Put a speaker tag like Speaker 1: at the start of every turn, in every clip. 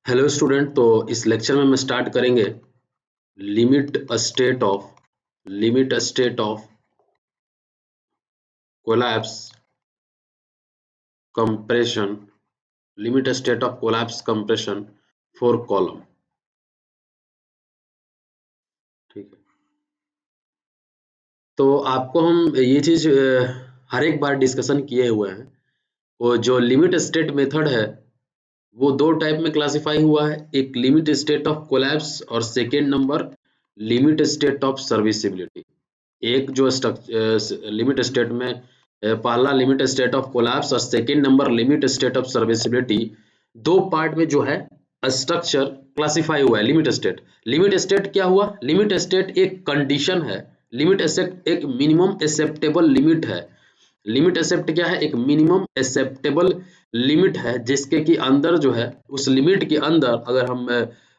Speaker 1: Hello student. तो इस lecture में हम स्टार्ट करेंगे limit state of collapse compression limit state of collapse compression for column. ठीक है, तो आपको हम ये चीज हर एक बार डिस्कशन किए हुए हैं। वो जो लिमिट स्टेट मेथड है वो दो टाइप में क्लासिफाई हुआ है, एक लिमिट स्टेट ऑफ कोलैप्स और second number limit state of serviceability. एक जो लिमिट स्टेट में पहला लिमिट स्टेट ऑफ कोलैप्स और second number limit state of serviceability, दो पार्ट में जो है स्ट्रक्चर क्लासिफाई हुआ है। लिमिट स्टेट क्या हुआ? लिमिट स्टेट एक कंडीशन है। लिमिट स्टेट एक मिनिमम एक्सेप्टेबल लिमिट है। लिमिट एक्सेप्ट क्या है? एक मिनिमम एक्सेप्टेबल लिमिट है जिसके कि अंदर जो है, उस लिमिट के अंदर अगर हम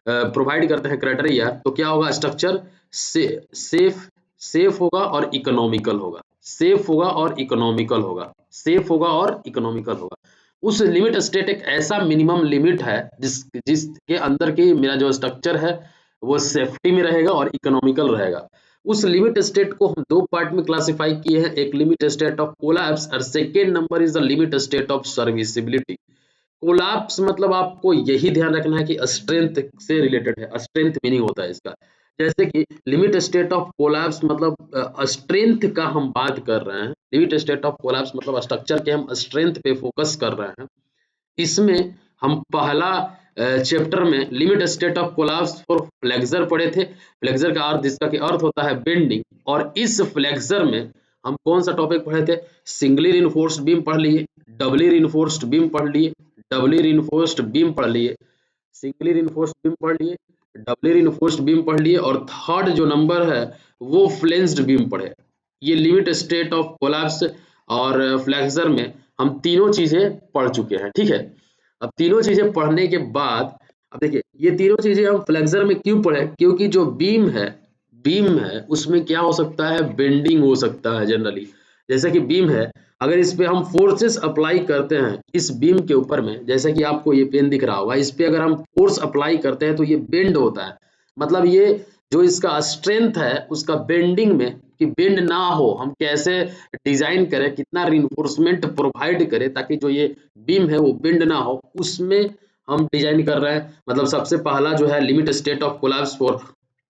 Speaker 1: प्रोवाइड करते हैं क्राइटेरिया तो क्या होगा? स्ट्रक्चर सेफ सेफ होगा और इकोनॉमिकल होगा। सेफ होगा और इकोनॉमिकल होगा। सेफ होगा और इकोनॉमिकल होगा। उस लिमिट स्टेट एक ऐसा मिनिमम लिमिट है जिसके अंदर की मेरा जो स्ट्रक्चर है वो सेफ्टी में रहेगा और इकोनॉमिकल रहेगा। उस लिमिट स्टेट को हम दो पार्ट में क्लासिफाई किए हैं, एक लिमिट स्टेट ऑफ कोलैप्स और second number is the limit state of serviceability. Collapse मतलब आपको यही ध्यान रखना है कि स्ट्रेंथ से रिलेटेड है। स्ट्रेंथ मीनिंग होता है इसका, जैसे कि लिमिट स्टेट ऑफ कोलैप्स मतलब स्ट्रेंथ का हम बात कर रहे हैं। लिमिट स्टेट ऑफ कोलैप्स मतलब स्ट्रक्चर के हम स्ट्रेंथ पे फोकस कर रहे हैं। इसमें हम पहला चैप्टर में limit state of collapse for flexor पढ़े थे। फ्लेक्सर का अर्थ, जिसका कि अर्थ होता है बेंडिंग, और इस फ्लेक्सर में हम कौन सा टॉपिक पढ़े थे? सिंगली रिइंफोर्स्ड बीम पढ़ लिए, डबली रिइंफोर्स्ड बीम पढ़ लिए, डबली रिइंफोर्स्ड बीम पढ़ लिए, सिंगली रिइंफोर्स्ड बीम पढ़ लिए, डबली रिइंफोर्स्ड बीम पढ़ लिए, और थर्ड जो नंबर है वो फ्लेंज्ड बीम पढ़े। ये लिमिट स्टेट ऑफ कोलैप्स और फ्लेक्सर में हम तीनों चीजें पढ़ चुके हैं। ठीक है, अब तीनों चीजें पढ़ने के बाद अब देखिए, ये तीनों चीजें हम फ्लेक्सर में क्यों पढ़े? क्योंकि जो बीम है उसमें क्या हो सकता है? बेंडिंग हो सकता है जनरली। जैसे कि बीम है, अगर इस पे हम फोर्सेस अप्लाई करते हैं इस बीम के ऊपर में, जैसे कि आपको ये पेन दिख रहा होगा, इस पे अगर हम फोर्स अप्लाई करते हैं तो ये बेंड होता है। मतलब ये जो इसका स्ट्रेंथ है उसका बेंडिंग में, कि बेंड ना हो, हम कैसे डिजाइन करें, कितना रिइंफोर्समेंट प्रोवाइड करें ताकि जो ये बीम है वो बेंड ना हो, उसमें हम डिजाइन कर रहे हैं। मतलब सबसे पहला जो है limit state of collapse for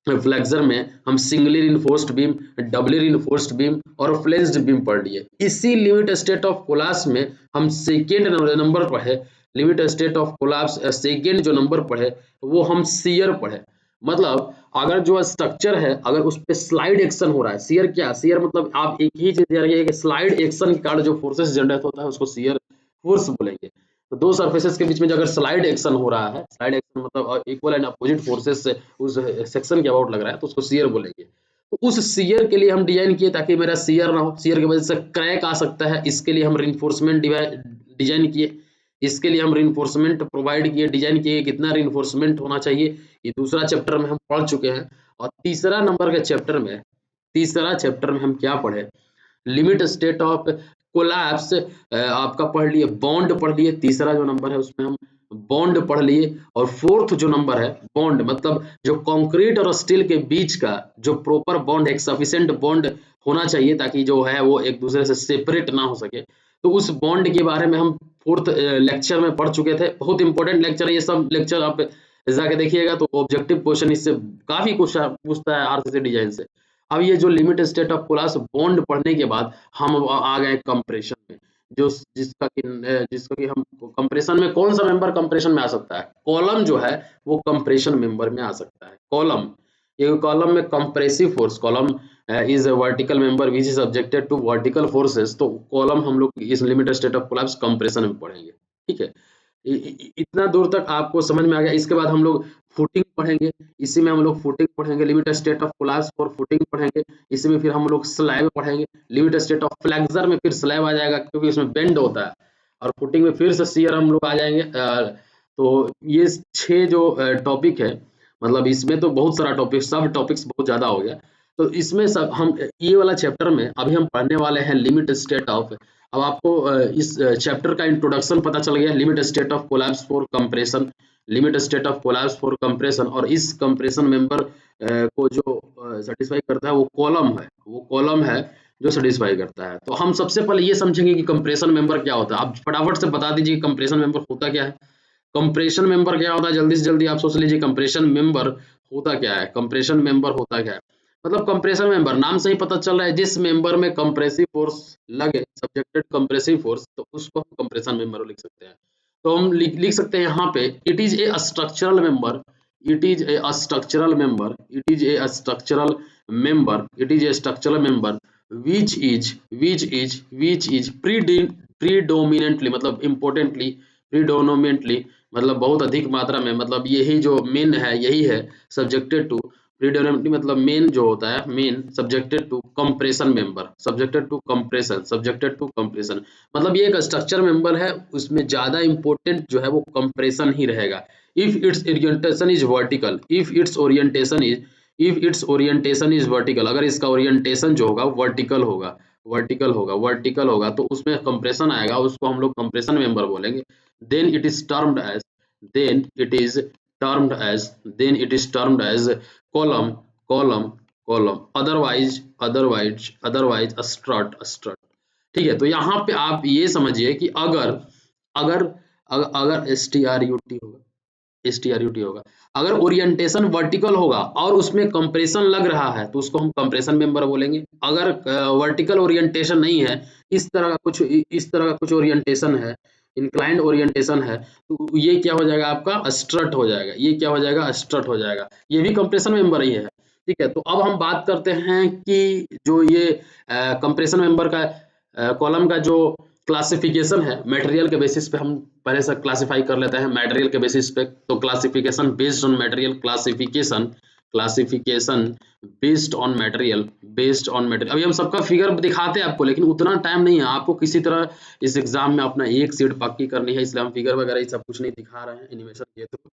Speaker 1: flexure में हम singly reinforced beam, doubly reinforced beam और फ्लेंज्ड बीम पढ़ लिए। इसी लिमिट स्टेट ऑफ कोलैप्स में हम सेकेंड नंबर पढ़े, limit state of collapse second जो नंबर पढ़े वो हम शियर पढ़े। मतलब अगर जो स्ट्रक्चर है, अगर उस पे स्लाइड एक्शन हो रहा है, शियर क्या? शियर मतलब आप एक ही चीज रखिए कि स्लाइड एक्शन के कारण जो फोर्सेस जनरेट होता है उसको शियर फोर्स बोलेंगे। तो दो सरफेसेस के बीच में जो अगर स्लाइड एक्शन हो रहा है, स्लाइड एक्शन मतलब इक्वल एंड अपोजिट फोर्सेस से उस सेक्शन के अबाउट लग रहा है, तो उसको शियर बोलेंगे। तो उस शियर के लिए हम डिजाइन किए ताकि मेरा शियर ना हो, शियर की वजह से क्रैक आ सकता है, इसके लिए हम रिइंफोर्समेंट डिजाइन किए। इसके लिए हम रिइंफोर्समेंट प्रोवाइड किए, डिजाइन किए कितना रिइंफोर्समेंट होना चाहिए। ये दूसरा चैप्टर में हम पढ़ चुके हैं। और तीसरा नंबर के चैप्टर में, तीसरा चैप्टर में हम क्या पढ़े? लिमिट स्टेट ऑफ कोलैप्स आपका पढ़ लिए, बॉन्ड पढ़ लिए। तीसरा जो नंबर है उसमें हम बॉन्ड पढ़ लिए। और फोर्थ जो नंबर है बॉन्ड, मतलब जो कंक्रीट और स्टील के बीच का जो प्रॉपर बॉन्ड, एक सफिशिएंट बॉन्ड होना चाहिए ताकि जो है वो एक दूसरे से सेपरेट ना हो सके। तो उस बॉन्ड के बारे में हम फोर्थ लेक्चर में पढ़ चुके थे। बहुत इंपॉर्टेंट लेक्चर है ये सब लेक्चर, आप जाके देखिएगा तो ऑब्जेक्टिव क्वेश्चन इससे काफी कुछ पूछता है आरसीसी डिजाइन से। अब ये जो limit state of collapse bond पढ़ने के बाद हम आ गए कंप्रेशन में, जो जिसका कि हम कंप्रेशन में कौन सा मेंबर कंप्रेशन में आ सकता है? कॉलम जो है वो कंप्रेशन मेंबर में आ सकता है। कॉलम, ये कॉलम में compressive force, column is a vertical member which is subjected to vertical forces. तो कॉलम हम लोग इस limit state of collapse compression में पढ़ेंगे। ठीक है, इतना दूर तक आपको समझ में आ गया। इसके बाद हम लोग फुटिंग पढ़ेंगे, इसी में हम लोग फुटिंग पढ़ेंगे, limit state of collapse for footing पढ़ेंगे। इसी में फिर हम लोग स्लैब पढ़ेंगे। लिमिट स्टेट ऑफ फ्लेक्सर में फिर स्लैब आ जाएगा क्योंकि इसमें बेंड होता है। और फुटिंग में फिर से शियर हम लोग आ जाएंगे। तो ये 6 जो टॉपिक है, मतलब इसमें तो बहुत सारा टॉपिक, सब टॉपिक्स बहुत ज्यादा हो गया। तो इसमें सब हम ये वाला चैप्टर में अभी हम पढ़ने वाले हैं लिमिट स्टेट ऑफ। अब आपको इस चैप्टर का इंट्रोडक्शन पता चल गया, limit state of collapse for compression. Limit state of collapse for compression, और इस कंप्रेशन मेंबर को जो सेटिस्फाई करता है वो कॉलम है जो सेटिस्फाई करता है। तो हम सबसे पहले ये समझेंगे कि कंप्रेशन मेंबर क्या होता है। आप फटाफट से बता दीजिए कंप्रेशन मेंबर होता क्या है। कंप्रेशन मेंबर क्या होता है, जल्दी से जल्दी आप सोच लीजिए कंप्रेशन मेंबर होता क्या है। कंप्रेशन मेंबर होता क्या है, मतलब कंप्रेशन मेंबर नाम से ही पता चल रहा है, जिस मेंबर में कंप्रेसिव फोर्स लगे, सब्जेक्टेड कंप्रेसिव फोर्स, तो उसको हम कंप्रेशन मेंबर लिख सकते हैं। तो हम लिख सकते हैं यहाँ पे, it is a structural member, it is a structural member, it is a structural member, it is a structural member which is predominantly मतलब importantly, predominantly मतलब बहुत अधिक मात्रा में, मतलब यही जो मेन है यही है, सब्जेक्टेड टू predominantly मतलब मेन जो होता है, main subjected to compression member, subjected to compression, subjected to compression, मतलब ये एक स्ट्रक्चर मेंबर है, उसमें ज्यादा इंपॉर्टेंट जो है वो कंप्रेशन ही रहेगा। If it's orientation is vertical, if it's orientation is vertical, अगर इसका ओरिएंटेशन जो होगा वर्टिकल होगा, वर्टिकल होगा तो उसमें कंप्रेशन आएगा, उसको हम लोग कंप्रेशन मेंबर बोलेंगे। Then it is termed as then it is termed as then it is termed as column column column, otherwise strut. ठीक है, तो यहाँ पे आप ये समझिए कि अगर अगर अगर S T R U T होगा, अगर ओरिएंटेशन वर्टिकल होगा और उसमें कंप्रेशन लग रहा है तो उसको हम कंप्रेशन मेंबर बोलेंगे। अगर वर्टिकल ओरिएंटेशन नहीं है, इस तरह का कुछ ओरिएंटेशन है, इंक्लाइंड ओरिएंटेशन है, तो ये क्या हो जाएगा, आपका स्ट्रट हो जाएगा, ये क्या हो जाएगा, स्ट्रट हो जाएगा, ये भी कंप्रेशन मेंबर ही है। ठीक है, तो अब हम बात करते हैं कि जो ये कंप्रेशन मेंबर का कॉलम का जो क्लासिफिकेशन है, मटेरियल के बेसिस पे हम पहले से क्लासिफाई कर लेते हैं, मटेरियल के बेसिस पे। तो classification based on material, classification based on material. अभी हम सबका फिगर दिखाते हैं आपको, लेकिन उतना टाइम नहीं है, आपको किसी तरह इस एग्जाम में अपना एक सीट पक्की करनी है, इसलिए हम फिगर वगैरह ये सब कुछ नहीं दिखा रहे हैं एनिमेशन के थ्रू।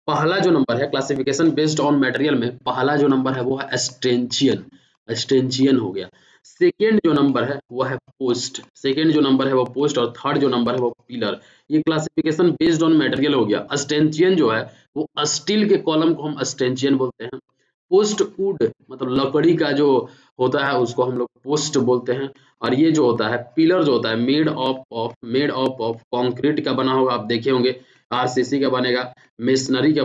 Speaker 1: पहला जो नंबर है क्लासिफिकेशन बेस्ड ऑन मटेरियल में, पहला जो नंबर है वो है स्टेंचियन हो गया। सेकेंड जो नंबर है वो है पोस्ट, और थर्ड जो नंबर है वो पिलर। ये क्लासिफिकेशन बेस्ड ऑन मटेरियल हो गया। स्टेंचियन जो है वो स्टील के कॉलम को हम स्टेंचियन बोलते हैं। पोस्ट वुड मतलब लकड़ी का जो होता है उसको हम लोग पोस्ट बोलते हैं। और ये जो होता है पिलर जो होता है मेड ऑफ कंक्रीट का बना होगा, आप देखे होंगे, आरसीसी का बनेगा, मेसनरी का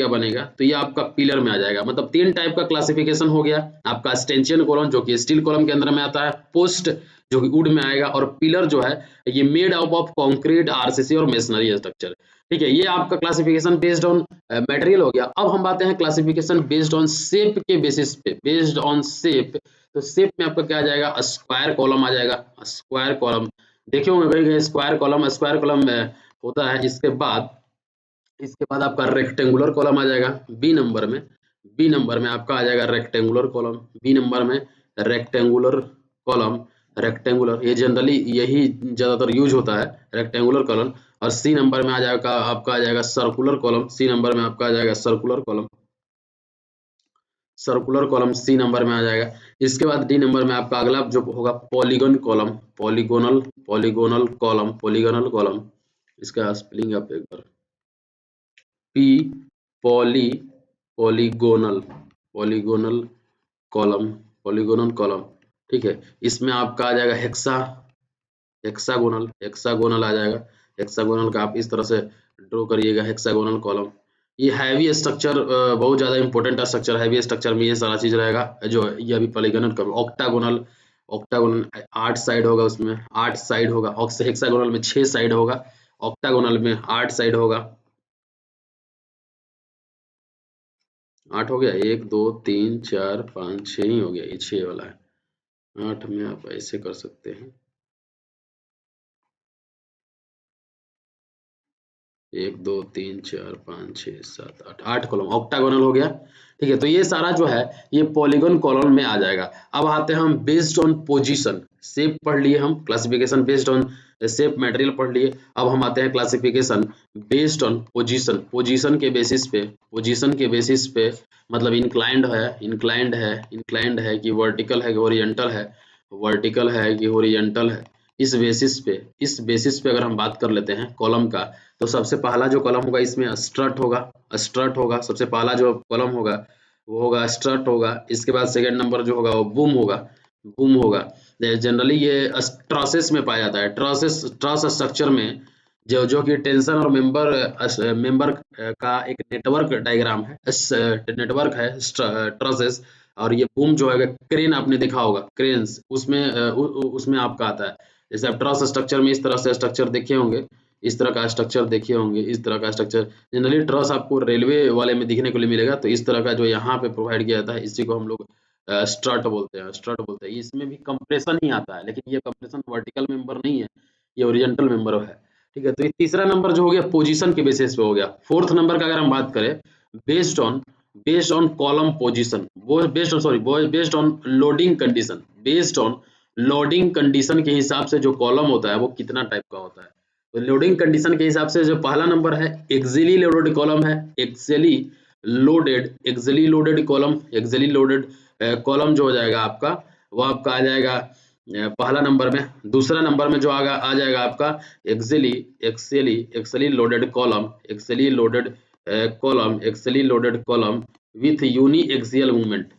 Speaker 1: बनेगा, तो ये आपका पिलर में आ जाएगा। मतलब तीन टाइप का क्लासिफिकेशन हो गया, आपका स्टेंचियन कॉलम जो कि स्टील कॉलम के अंदर में आता है, पोस्ट जो कि वुड में आएगा, और पिलर जो है ये made up of concrete, RCC और मेसनरी स्ट्रक्चर। ठीक है, ये आपका क्लासिफिकेशन बेस्ड ऑन मटेरियल हो गया। अब हम आते हैं क्लासिफिकेशन बेस्ड ऑन शेप के बेसिस पे, बेस्ड ऑन शेप। तो शेप में आपका क्या आ जाएगा, स्क्वायर कॉलम आ जाएगा, स्क्वायर कॉलम देखे होंगे कहीं स्क्वायर कॉलम होता है। इसके बाद आपका रेक्टेंगुलर कॉलम आ जाएगा बी नंबर में आपका आ जाएगा रेक्टेंगुलर कॉलम, बी नंबर में रेक्टेंगुलर कॉलम, रेक्टेंगुलर ये जनरली यही ज्यादातर यूज होता है, रेक्टेंगुलर कॉलम। और सी नंबर में आ जाएगा आपका आ जाएगा सर्कुलर कॉलम, सी नंबर में आपका आ जाएगा सर्कुलर कॉलम सी नंबर में आ जाएगा। इसके बाद डी नंबर में आपका अगला जो होगा पॉलीगोनल कॉलम। इसका स्पेलिंग आप एक बार, पी पॉलीगोनल कॉलम। ठीक है, इसमें आपका आ जाएगा हेक्सागोनल आ जाएगा। हेक्सागोनल का आप इस तरह से ड्रॉ करिएगा, हेक्सागोनल कॉलम। ये हैवी स्ट्रक्चर, बहुत ज्यादा इंपॉर्टेंट स्ट्रक्चर, हैवी स्ट्रक्चर में ये सारा चीज रहेगा। जो ये अभी पॉलीगोनल का ऑक्टागोनल 8 साइड होगा, उसमें 8 साइड होगा। हेक्सागोनल में 6 साइड होगा, ऑक्टागोनल में 8 साइड होगा। 8 हो गया, 1 2 3 4 5 6 ही हो गया, ये 6 वाला है। 8 में आप ऐसे कर सकते हैं, 1 2 3 4 5 6 7 8, 8 कॉलम ऑक्टागोनल हो गया। ठीक है, तो ये सारा जो है ये पॉलीगन कॉलम में आ जाएगा। अब आते हैं हम बेस्ड ऑन पोजीशन, शेप पढ़ लिए हम, classification based on shape material पढ़ लिए। अब हम आते हैं क्लासिफिकेशन बेस्ड ऑन पोजीशन के बेसिस पे मतलब इंक्लाइंड है कि वर्टिकल है कि ओरिएंटल है, इस बेसिस पे अगर हम बात कर लेते हैं कॉलम का, तो सबसे पहला जो कॉलम होगा इसमें स्ट्रट होगा, सबसे पहला जो कॉलम होगा वो होगा स्ट्रट होगा। इसके बाद सेकंड नंबर जो होगा वो बूम होगा। जनरली ये ट्रसेस में पाया जाता है। ट्रस स्ट्रक्चर में जो कि टेंशन और मेंबर का एक नेटवर्क डायग्राम है, नेटवर्क है ट्रसेस। और ये बूम जो है क्रेन आपने देखा होगा, क्रेन्स उसमें आपका आता है। जैसे आप ट्रस स्ट्रक्चर में इस तरह से स्ट्रक्चर देखे होंगे, इस तरह का स्ट्रक्चर देखे होंगे, इस तरह का स्ट्रक्चर जनरली ट्रस आपको रेलवे वाले में दिखने को मिलेगा। तो इस तरह का जो यहाँ पे प्रोवाइड किया जाता है इसी को हम लोग स्ट्रट बोलते हैं। इसमें भी कंप्रेशन ही आता है, लेकिन ये कंप्रेशन वर्टिकल मेंबर नहीं है, ये ओरिजेंटल मेंबर है। ठीक है, तो ये तीसरा नंबर जो हो गया पोजीशन के बेसिस पे हो गया। फोर्थ नंबर का अगर हम बात करें, based on column position, based on loading condition, based on loading condition के हिसाब से जो कॉलम होता है वो कितना टाइप का होता है। तो लोडिंग कंडीशन के हिसाब से जो पहला नंबर है एक्सियली लोडेड कॉलम है, एक्सियली लोडेड कॉलम जो हो जाएगा आपका, वो आपका आ जाएगा पहला नंबर में। दूसरा नंबर में जो आ जाएगा आपका axially loaded column with uniaxial movement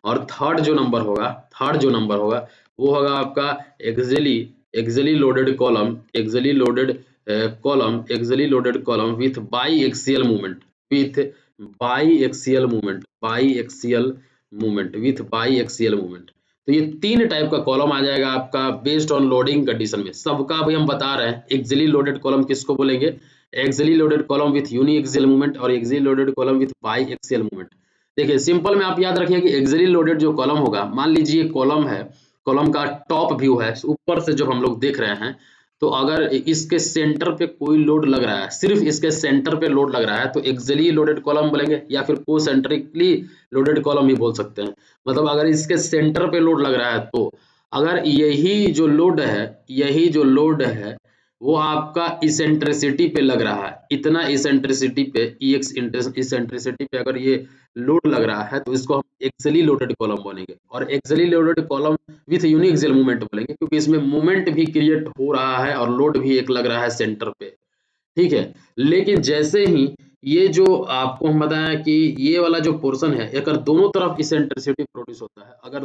Speaker 1: और थर्ड जो नंबर होगा वो होगा आपका axially loaded column with biaxial movement. तो ये तीन टाइप का कॉलम आ जाएगा आपका बेस्ड ऑन लोडिंग कंडीशन में। सबका अभी हम बता रहे हैं एक्सियली लोडेड कॉलम किसको बोलेंगे, axially loaded column with uniaxial movement और axially loaded column with biaxial movement. देखिए सिंपल में आप याद रखिए कि एक्सियली लोडेड जो कॉलम होगा, मान लीजिए कॉलम है, कॉलम का टॉप व्यू है, ऊपर से जब हम लोग देख रहे हैं, तो अगर इसके सेंटर पे कोई लोड लग रहा है, सिर्फ इसके सेंटर पे लोड लग रहा है, तो एक्सियली लोडेड कॉलम बोलेंगे या फिर कोसेंट्रिकली लोडेड कॉलम ही बोल सकते हैं। मतलब अगर इसके सेंटर पे लोड लग रहा है, तो अगर यही जो लोड है वो आपका इसेंट्रिसिटी पे लग रहा है, इतना इसेंट्रिसिटी पे इसेंट्रिसिटी पे अगर ये लोड लग रहा है, तो इसको हम एक्सियली लोडेड कॉलम बोलेंगे। और axially loaded column with unique axial movement बोलेंगे, क्योंकि इसमें मूवमेंट भी क्रिएट हो रहा है और लोड भी एक लग रहा है सेंटर पे। ठीक है, लेकिन जैसे ही ये जो आपको हम बताया कि ये वाला जो पोर्शन है, अगर दोनों तरफ इसेंट्रिसिटी प्रोड्यूस होता है, अगर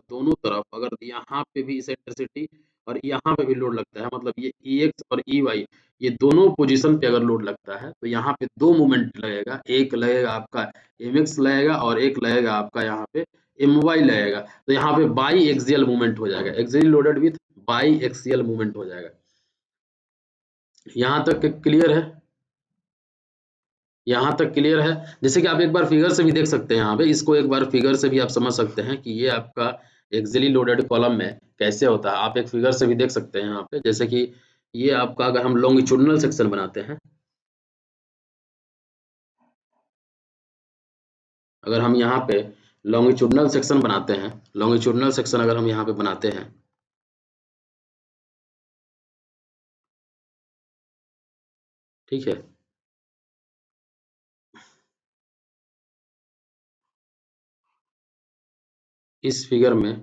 Speaker 1: यहाँ पे भी इसेंट्रिसिटी और यहाँ पे भी लोड लगता है, मतलब ये EX और EY ये दोनों पोजीशन पे अगर लोड लगता है, तो यहाँ पे दो मूवमेंट लगेगा, एक लगेगा आपका MX लगेगा और एक लगेगा आपका यहाँ पे MY लगेगा। तो यहाँ पे बाई एक्सियल मूवमेंट हो जाएगा, axially loaded with biaxial movement हो जाएगा। यहाँ तक क्लियर है? यहाँ तक क्लियर है? जैसे कि आप एक बार फिगर से भी देख सकते हैं, यहाँ पे इसको एक बार फिगर से भी आप समझ सकते हैं कि ये आपका एक्सियली लोडेड कॉलम में कैसे होता है। आप एक फिगर से भी देख सकते हैं यहाँ पे, जैसे कि ये आपका अगर हम लॉन्गिट्यूडिनल सेक्शन बनाते हैं, अगर हम यहाँ पे लॉन्गिट्यूडिनल सेक्शन बनाते हैं, लॉन्गिट्यूडिनल सेक्शन अगर हम यहाँ पे बनाते हैं, ठीक है, इस फिगर में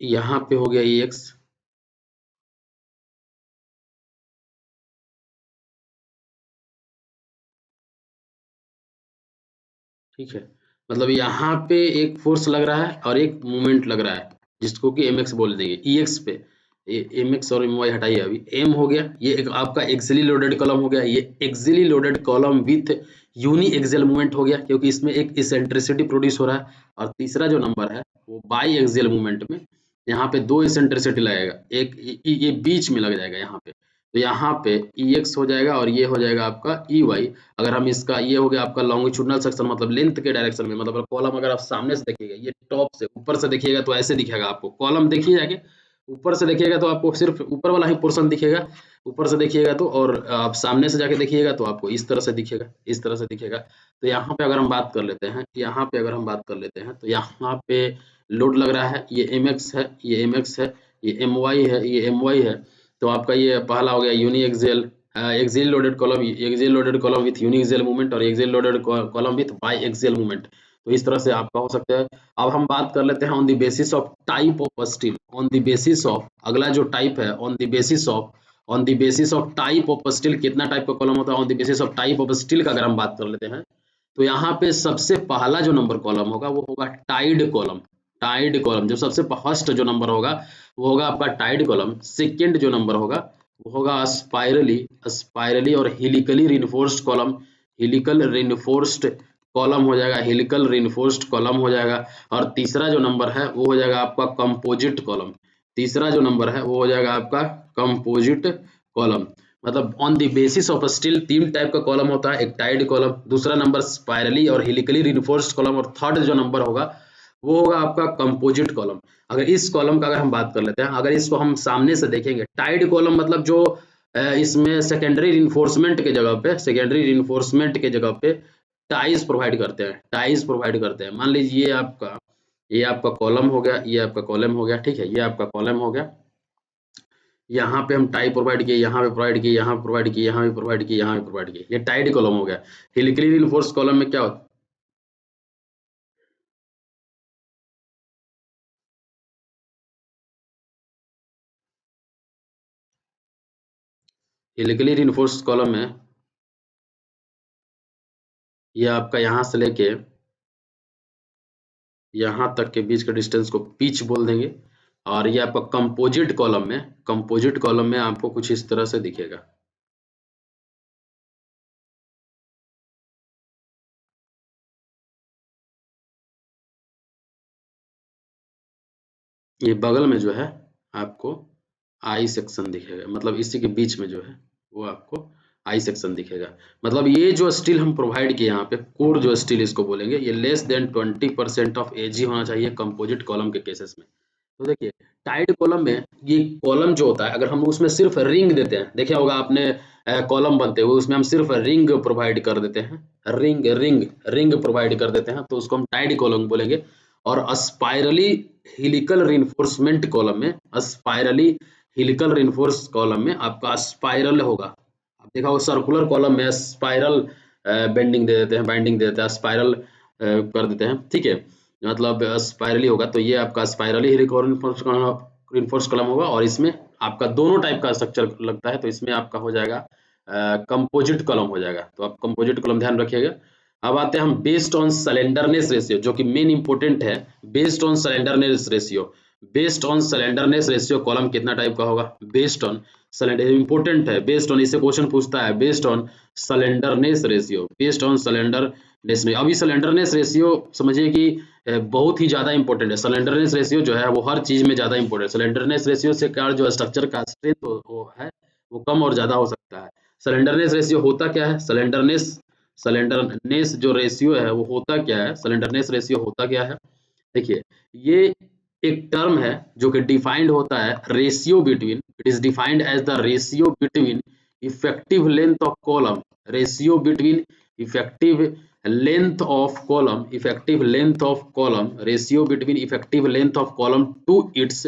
Speaker 1: यहाँ पे हो गया EX, ठीक है, मतलब यहाँ पे एक फोर्स लग रहा है और एक मूवमेंट लग रहा है, जिसको कि MX बोल देंगे। EX पे MX और MY हटाइए, अभी M हो गया, ये एक आपका एक्सियली लोडेड कॉलम हो गया, ये axially loaded column with uniaxial movement हो गया, क्योंकि इसमें एक इसेंट्रिसिटी प्रोड्यूस हो रहा है। और तीसरा जो नंबर है वो बाई एक्सियल मूवमेंट में, यहाँ पे दो इसेंट्रिसिटी लगेगा, एक ये बीच में लग जाएगा यहाँ पे, तो यहाँ पे EX हो जाएगा और ये हो जाएगा आपका EY। अगर हम इसका, ये हो गया आपका लॉन्गिट्यूडिनल सेक्शन, मतलब लेंथ के डायरेक्शन में, मतलब कॉलम अगर आप सामने से देखिएगा, ये टॉप से ऊपर से देखिएगा तो ऐसे दिखेगा आपको कॉलम, देखिए जाके ऊपर से देखिएगा तो आपको सिर्फ ऊपर वाला ही पोर्शन दिखेगा, ऊपर से देखिएगा तो, और आप सामने से जाके देखिएगा तो आपको इस तरह से दिखेगा, इस तरह से दिखेगा। तो यहाँ पे अगर हम बात कर लेते हैं, तो यहाँ पे लोड लग रहा है, ये MX है, ये MX है, ये MY है, ये MY है। तो आपका ये पहला हो गया uniaxial, axial loaded column with uniaxial movement और axial loaded column with biaxial movement. तो इस तरह से आपका हो सकता है। अब हम बात कर लेते हैं on the basis of type of steel. On the basis of, अगला जो टाइप है, on the basis of type of steel, कितना टाइप का कॉलम होता है on the basis of type of steel का अगर हम बात कर लेते हैं, तो यहाँ पे सबसे पहला जो नंबर कॉलम होगा वो होगा टाइड कॉलम। टाइड कॉलम जो सबसे फर्स्ट जो नंबर होगा वो होगा आपका टाइड कॉलम। सेकेंड जो नंबर होगा वो होगा स्पाइरली और helically reinforced column. Helical reinforced column हो जाएगा, हेलिकल रिइंफोर्स्ड कॉलम हो जाएगा। और तीसरा जो नंबर है वो हो जाएगा आपका कंपोजिट कॉलम। तीसरा जो नंबर है वो हो जाएगा आपका कंपोजिट कॉलम। मतलब on the basis of steel तीन टाइप का कॉलम होता है, एक टाइड कॉलम, दूसरा नंबर स्पाइरली और हेलिकली रिइंफोर्स्ड कॉलम, और थर्ड जो नंबर होगा वो होगा आपका कंपोजिट कॉलम। अगर इस कॉलम का अगर हम बात कर लेते हैं, अगर इसको हम सामने से देखेंगे, टाइड कॉलम मतलब जो इसमें सेकेंडरी रिइंफोर्समेंट के जगह पे टाइज प्रोवाइड करते हैं। मान लीजिए ये आपका कॉलम हो गया, ये आपका कॉलम हो गया, ठीक है, ये आपका कॉलम हो गया। यहाँ पे हम टाई प्रोवाइड किए, यहाँ पे प्रोवाइड किए, यहाँ पे प्रोवाइड किए, यहाँ पे प्रोवाइड किए, यहाँ पे प्रोवाइड किए, ये टाइड कॉलम हो गया। हेलिकली रिइंफोर्स कॉलम में क्या होता है? हेलिकली रिइंफोर्स कॉलम में ये आपका यहाँ से लेके यहाँ तक के बीच के डिस्टेंस को पिच बोल देंगे। और ये आपका कंपोजिट कॉलम में आपको कुछ इस तरह से दिखेगा। ये बगल में जो है आपको आई सेक्शन दिखेगा, मतलब इसी के बीच में जो है वो आपको आई सेक्शन दिखेगा। मतलब ये जो स्टील हम प्रोवाइड किए यहाँ पे, कोर जो स्टील इसको बोलेंगे, ये लेस देन 20% ऑफ एजी होना चाहिए कंपोजिट कॉलम के केसेस में। तो देखिए टाइड कॉलम में ये कॉलम जो होता है, अगर हम उसमें सिर्फ रिंग देते हैं, देखिए होगा आपने कॉलम बनते हुए उसमें हम सिर्फ रिंग प्रोवाइड कर देते हैं, रिंग प्रोवाइड कर देते हैं, तो उसको हम टाइड कॉलम बोलेंगे। और स्पाइरली हेलिकल रिइंफोर्समेंट कॉलम में, स्पाइरली हेलिकल रिइंफोर्स कॉलम में आपका स्पाइरल होगा। आप देखा होगा सर्कुलर कॉलम में स्पाइरल बाइंडिंग दे देते हैं, स्पाइरल कर देते हैं, ठीक है, मतलब स्पाइरली होगा। तो ये आपका स्पाइरली रिइंफोर्स कॉलम होगा, और इसमें आपका दोनों टाइप का स्ट्रक्चर लगता है, तो इसमें आपका हो जाएगा कंपोजिट कॉलम हो जाएगा। तो आप कंपोजिट कॉलम ध्यान रखिएगा। अब आते हैं हम बेस्ड ऑन स्लेंडरनेस रेशियो, जो कि मेन इंपोर्टेंट है। Based on slenderness ratio column कितना टाइप का होगा? बेस्ड ऑन स्लेंडर, इंपोर्टेंट है, बेस्ड ऑन, इससे क्वेश्चन पूछता है, based on slenderness ratio, based on slenderness. अभी स्लेंडरनेस रेशियो समझिए कि बहुत ही ज्यादा इंपॉर्टेंट है। स्लेंडरनेस रेशियो जो है वो हर चीज में ज्यादा इंपॉर्टेंट है। स्लेंडरनेस रेशियो से क्या जो स्ट्रक्चर का स्ट्रेंथ वो है वो कम और ज्यादा हो सकता है। स्लेंडरनेस रेशियो होता क्या है? स्लेंडरनेस जो रेशियो है वो होता क्या है? स्लेंडरनेस रेशियो होता क्या है? देखिए ये एक टर्म है जो कि डिफाइंड होता है ratio between, it is defined as the ratio between effective length of column, ratio between effective length of column, ratio between effective length of column to its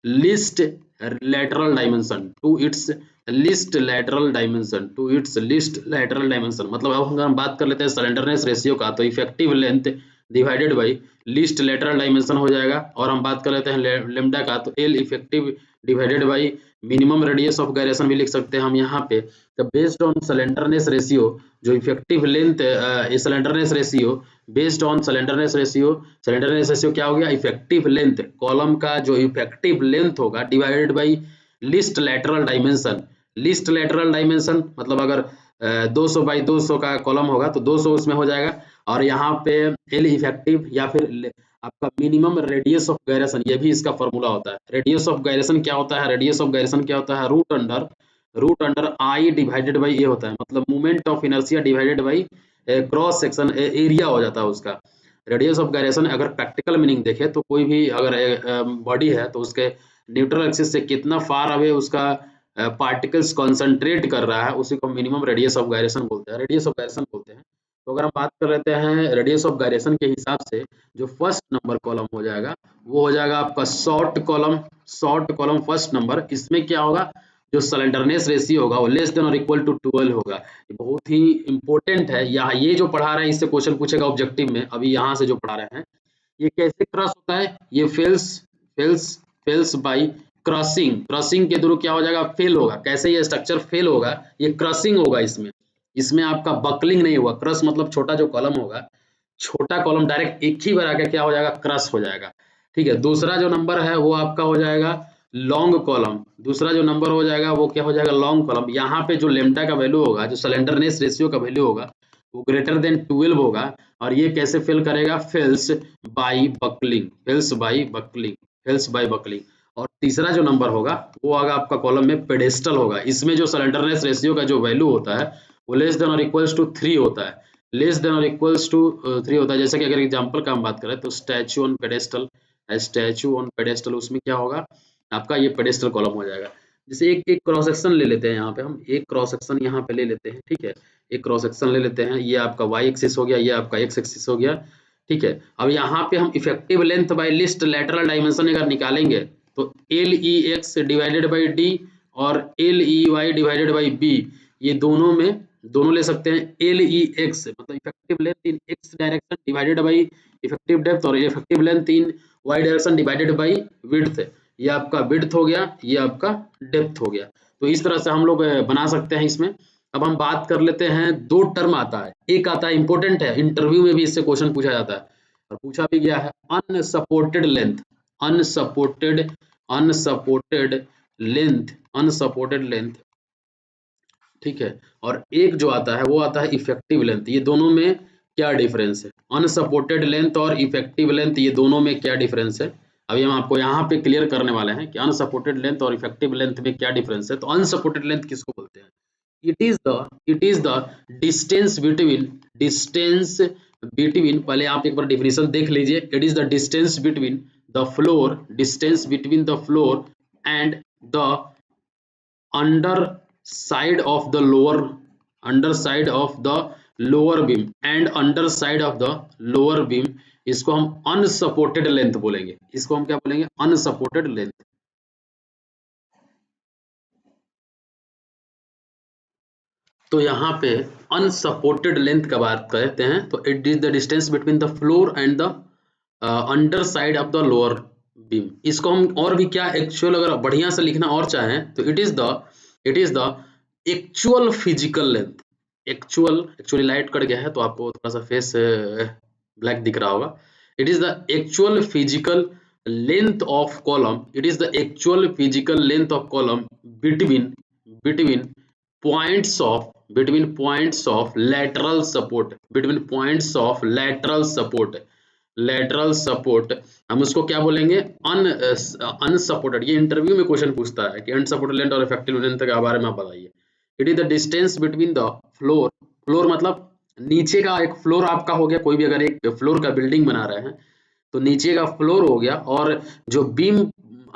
Speaker 1: least lateral dimension, मतलब अब हम बात कर लेते हैं slenderness ratio का, तो effective length divided by least lateral dimension हो जाएगा। और हम बात कर लेते हैं लेमडा का, तो L effective divided by minimum radius of gyration भी लिख सकते हैं हम यहाँ पे। तो बेस्ड ऑन स्लेंडरनेस रेशियो जो effective length, slenderness ratio based on slenderness ratio क्या हो गया? इफेक्टिव लेंथ, कॉलम का जो इफेक्टिव लेंथ होगा divided by list lateral dimension, मतलब अगर 200 बाई 200 का कॉलम होगा तो 200 उसमें हो जाएगा। और यहाँ पे एल इफेक्टिव या फिर आपका मिनिमम रेडियस ऑफ गायरेशन, ये भी इसका फॉर्मूला होता है। रेडियस ऑफ गायरेशन क्या होता है? Root under I divided by A होता है, मतलब movement of inertia divided by cross section area हो जाता है उसका। रेडियस ऑफ गायरेशन अगर प्रैक्टिकल मीनिंग देखे तो कोई भी अगर बॉडी है तो उसके न्यूट्रल एक्सिस से कितना फार अवे उसका पार्टिकल्स कॉन्सेंट्रेट कर रहा है, उसी को मिनिमम रेडियस ऑफ गायरेशन बोलते हैं। तो अगर हम बात कर लेते हैं रेडियस ऑफ गायरेशन के हिसाब से, जो फर्स्ट नंबर कॉलम हो जाएगा वो हो जाएगा आपका शॉर्ट कॉलम फर्स्ट नंबर। इसमें क्या होगा? जो स्लेंडरनेस रेशियो होगा वो लेस देन और इक्वल टू 12 होगा। ये बहुत ही इंपॉर्टेंट है। यहाँ ये जो पढ़ा रहे हैं इससे क्वेश्चन पूछेगा ऑब्जेक्टिव में। अभी यहाँ से जो पढ़ा रहे हैं ये कैसे क्रॉस होता है, ये फेल्स बाय क्रॉसिंग। क्रॉसिंग के थ्रू क्या हो जाएगा, फेल होगा। कैसे ये स्ट्रक्चर फेल होगा, ये क्रॉसिंग होगा। इसमें आपका बकलिंग नहीं हुआ। क्रॉस मतलब छोटा जो कॉलम होगा, छोटा कॉलम डायरेक्ट एक ही बार आके क्या हो जाएगा, क्रश हो जाएगा। ठीक है, दूसरा जो नंबर है वो आपका हो जाएगा लॉन्ग कॉलम। दूसरा जो नंबर हो जाएगा वो क्या हो जाएगा, लॉन्ग कॉलम। यहाँ पे जो लेम्डा का वैल्यू होगा, जो स्लेंडरनेस रेशियो का वैल्यू होगा वो ग्रेटर देन 12 होगा। और ये कैसे फेल करेगा, fails by buckling, fails by buckling, fails by buckling. और तीसरा जो नंबर होगा वो आगा आपका कॉलम में पेडेस्टल होगा। इसमें जो स्लेंडरनेस रेशियो का जो वैल्यू होता है वो लेस देन और इक्वल्स टू 3 होता है, लेस देन और इक्वल्स टू 3 होता है। जैसे कि अगर एग्जांपल का हम बात करें तो statue on pedestal, statue on pedestal, उसमें क्या होगा आपका, ये पेडेस्टल कॉलम हो जाएगा। जैसे एक एक क्रॉस सेक्शन ले लेते हैं, यहाँ पे हम एक क्रॉस सेक्शन यहाँ पे ले लेते हैं। ठीक है, एक क्रॉस सेक्शन ले लेते हैं। ये आपका वाई एक्सिस हो गया, ये आपका एक्स एक्सिस हो गया। ठीक है, अब यहाँ पे हम effective length by least lateral dimension अगर निकालेंगे तो L E X divided by D और L E Y divided by B, ये दोनों ले सकते हैं। एल ई एक्स मतलब effective length in X direction divided by effective depth, और effective length in Y direction divided by width. ये आपका विड्थ हो गया, ये आपका डेप्थ हो गया। तो इस तरह से हम लोग बना सकते हैं इसमें। अब हम बात कर लेते हैं, दो टर्म आता है, एक आता है इंपॉर्टेंट है, इंटरव्यू में भी इससे क्वेश्चन पूछा जाता है और पूछा भी गया है, unsupported length, unsupported unsupported length, unsupported length. ठीक है, और एक जो आता है वो आता है इफेक्टिव लेंथ। ये दोनों में क्या डिफरेंस है, अनसपोर्टेड लेंथ और इफेक्टिव लेंथ, ये दोनों में क्या डिफरेंस है, अभी हम आपको यहाँ पे क्लियर करने वाले हैं कि अनसपोर्टेड लेंथ और इफेक्टिव लेंथ में क्या डिफरेंस है। तो अनसपोर्टेड लेंथ किसको बोलते हैं, it is the distance between, पहले आप एक बार डिफिनेशन देख लीजिए। It is the distance between the floor, distance between the floor and the underside of the lower beam and underside of the lower beam, इसको हम अनसपोर्टेड लेंथ बोलेंगे। इसको हम क्या बोलेंगे, अनसपोर्टेड लेंथ। तो यहाँ पे अनसपोर्टेड लेंथ का बात करते हैं तो it is the distance between the floor and the under side of the lower beam. इसको हम और भी क्या एक्चुअल अगर बढ़िया से लिखना और चाहें तो it is the actual physical length. Actually light cut गया है तो आपको थोड़ा सा फेस ब्लैक दिख रहा होगा। It is the actual physical length of column, it is the actual physical length of column between points of lateral support, lateral support हम उसको क्या बोलेंगे, अनसपोर्टेड। ये इंटरव्यू में क्वेश्चन पूछता है कि अनसपोर्टेड लेंथ और इफेक्टिव लेंथ के बारे में आप बताइए। It is the distance between the floor मतलब नीचे का एक फ्लोर आपका हो गया, कोई भी अगर एक फ्लोर का बिल्डिंग बना रहे हैं तो नीचे का फ्लोर हो गया, और जो बीम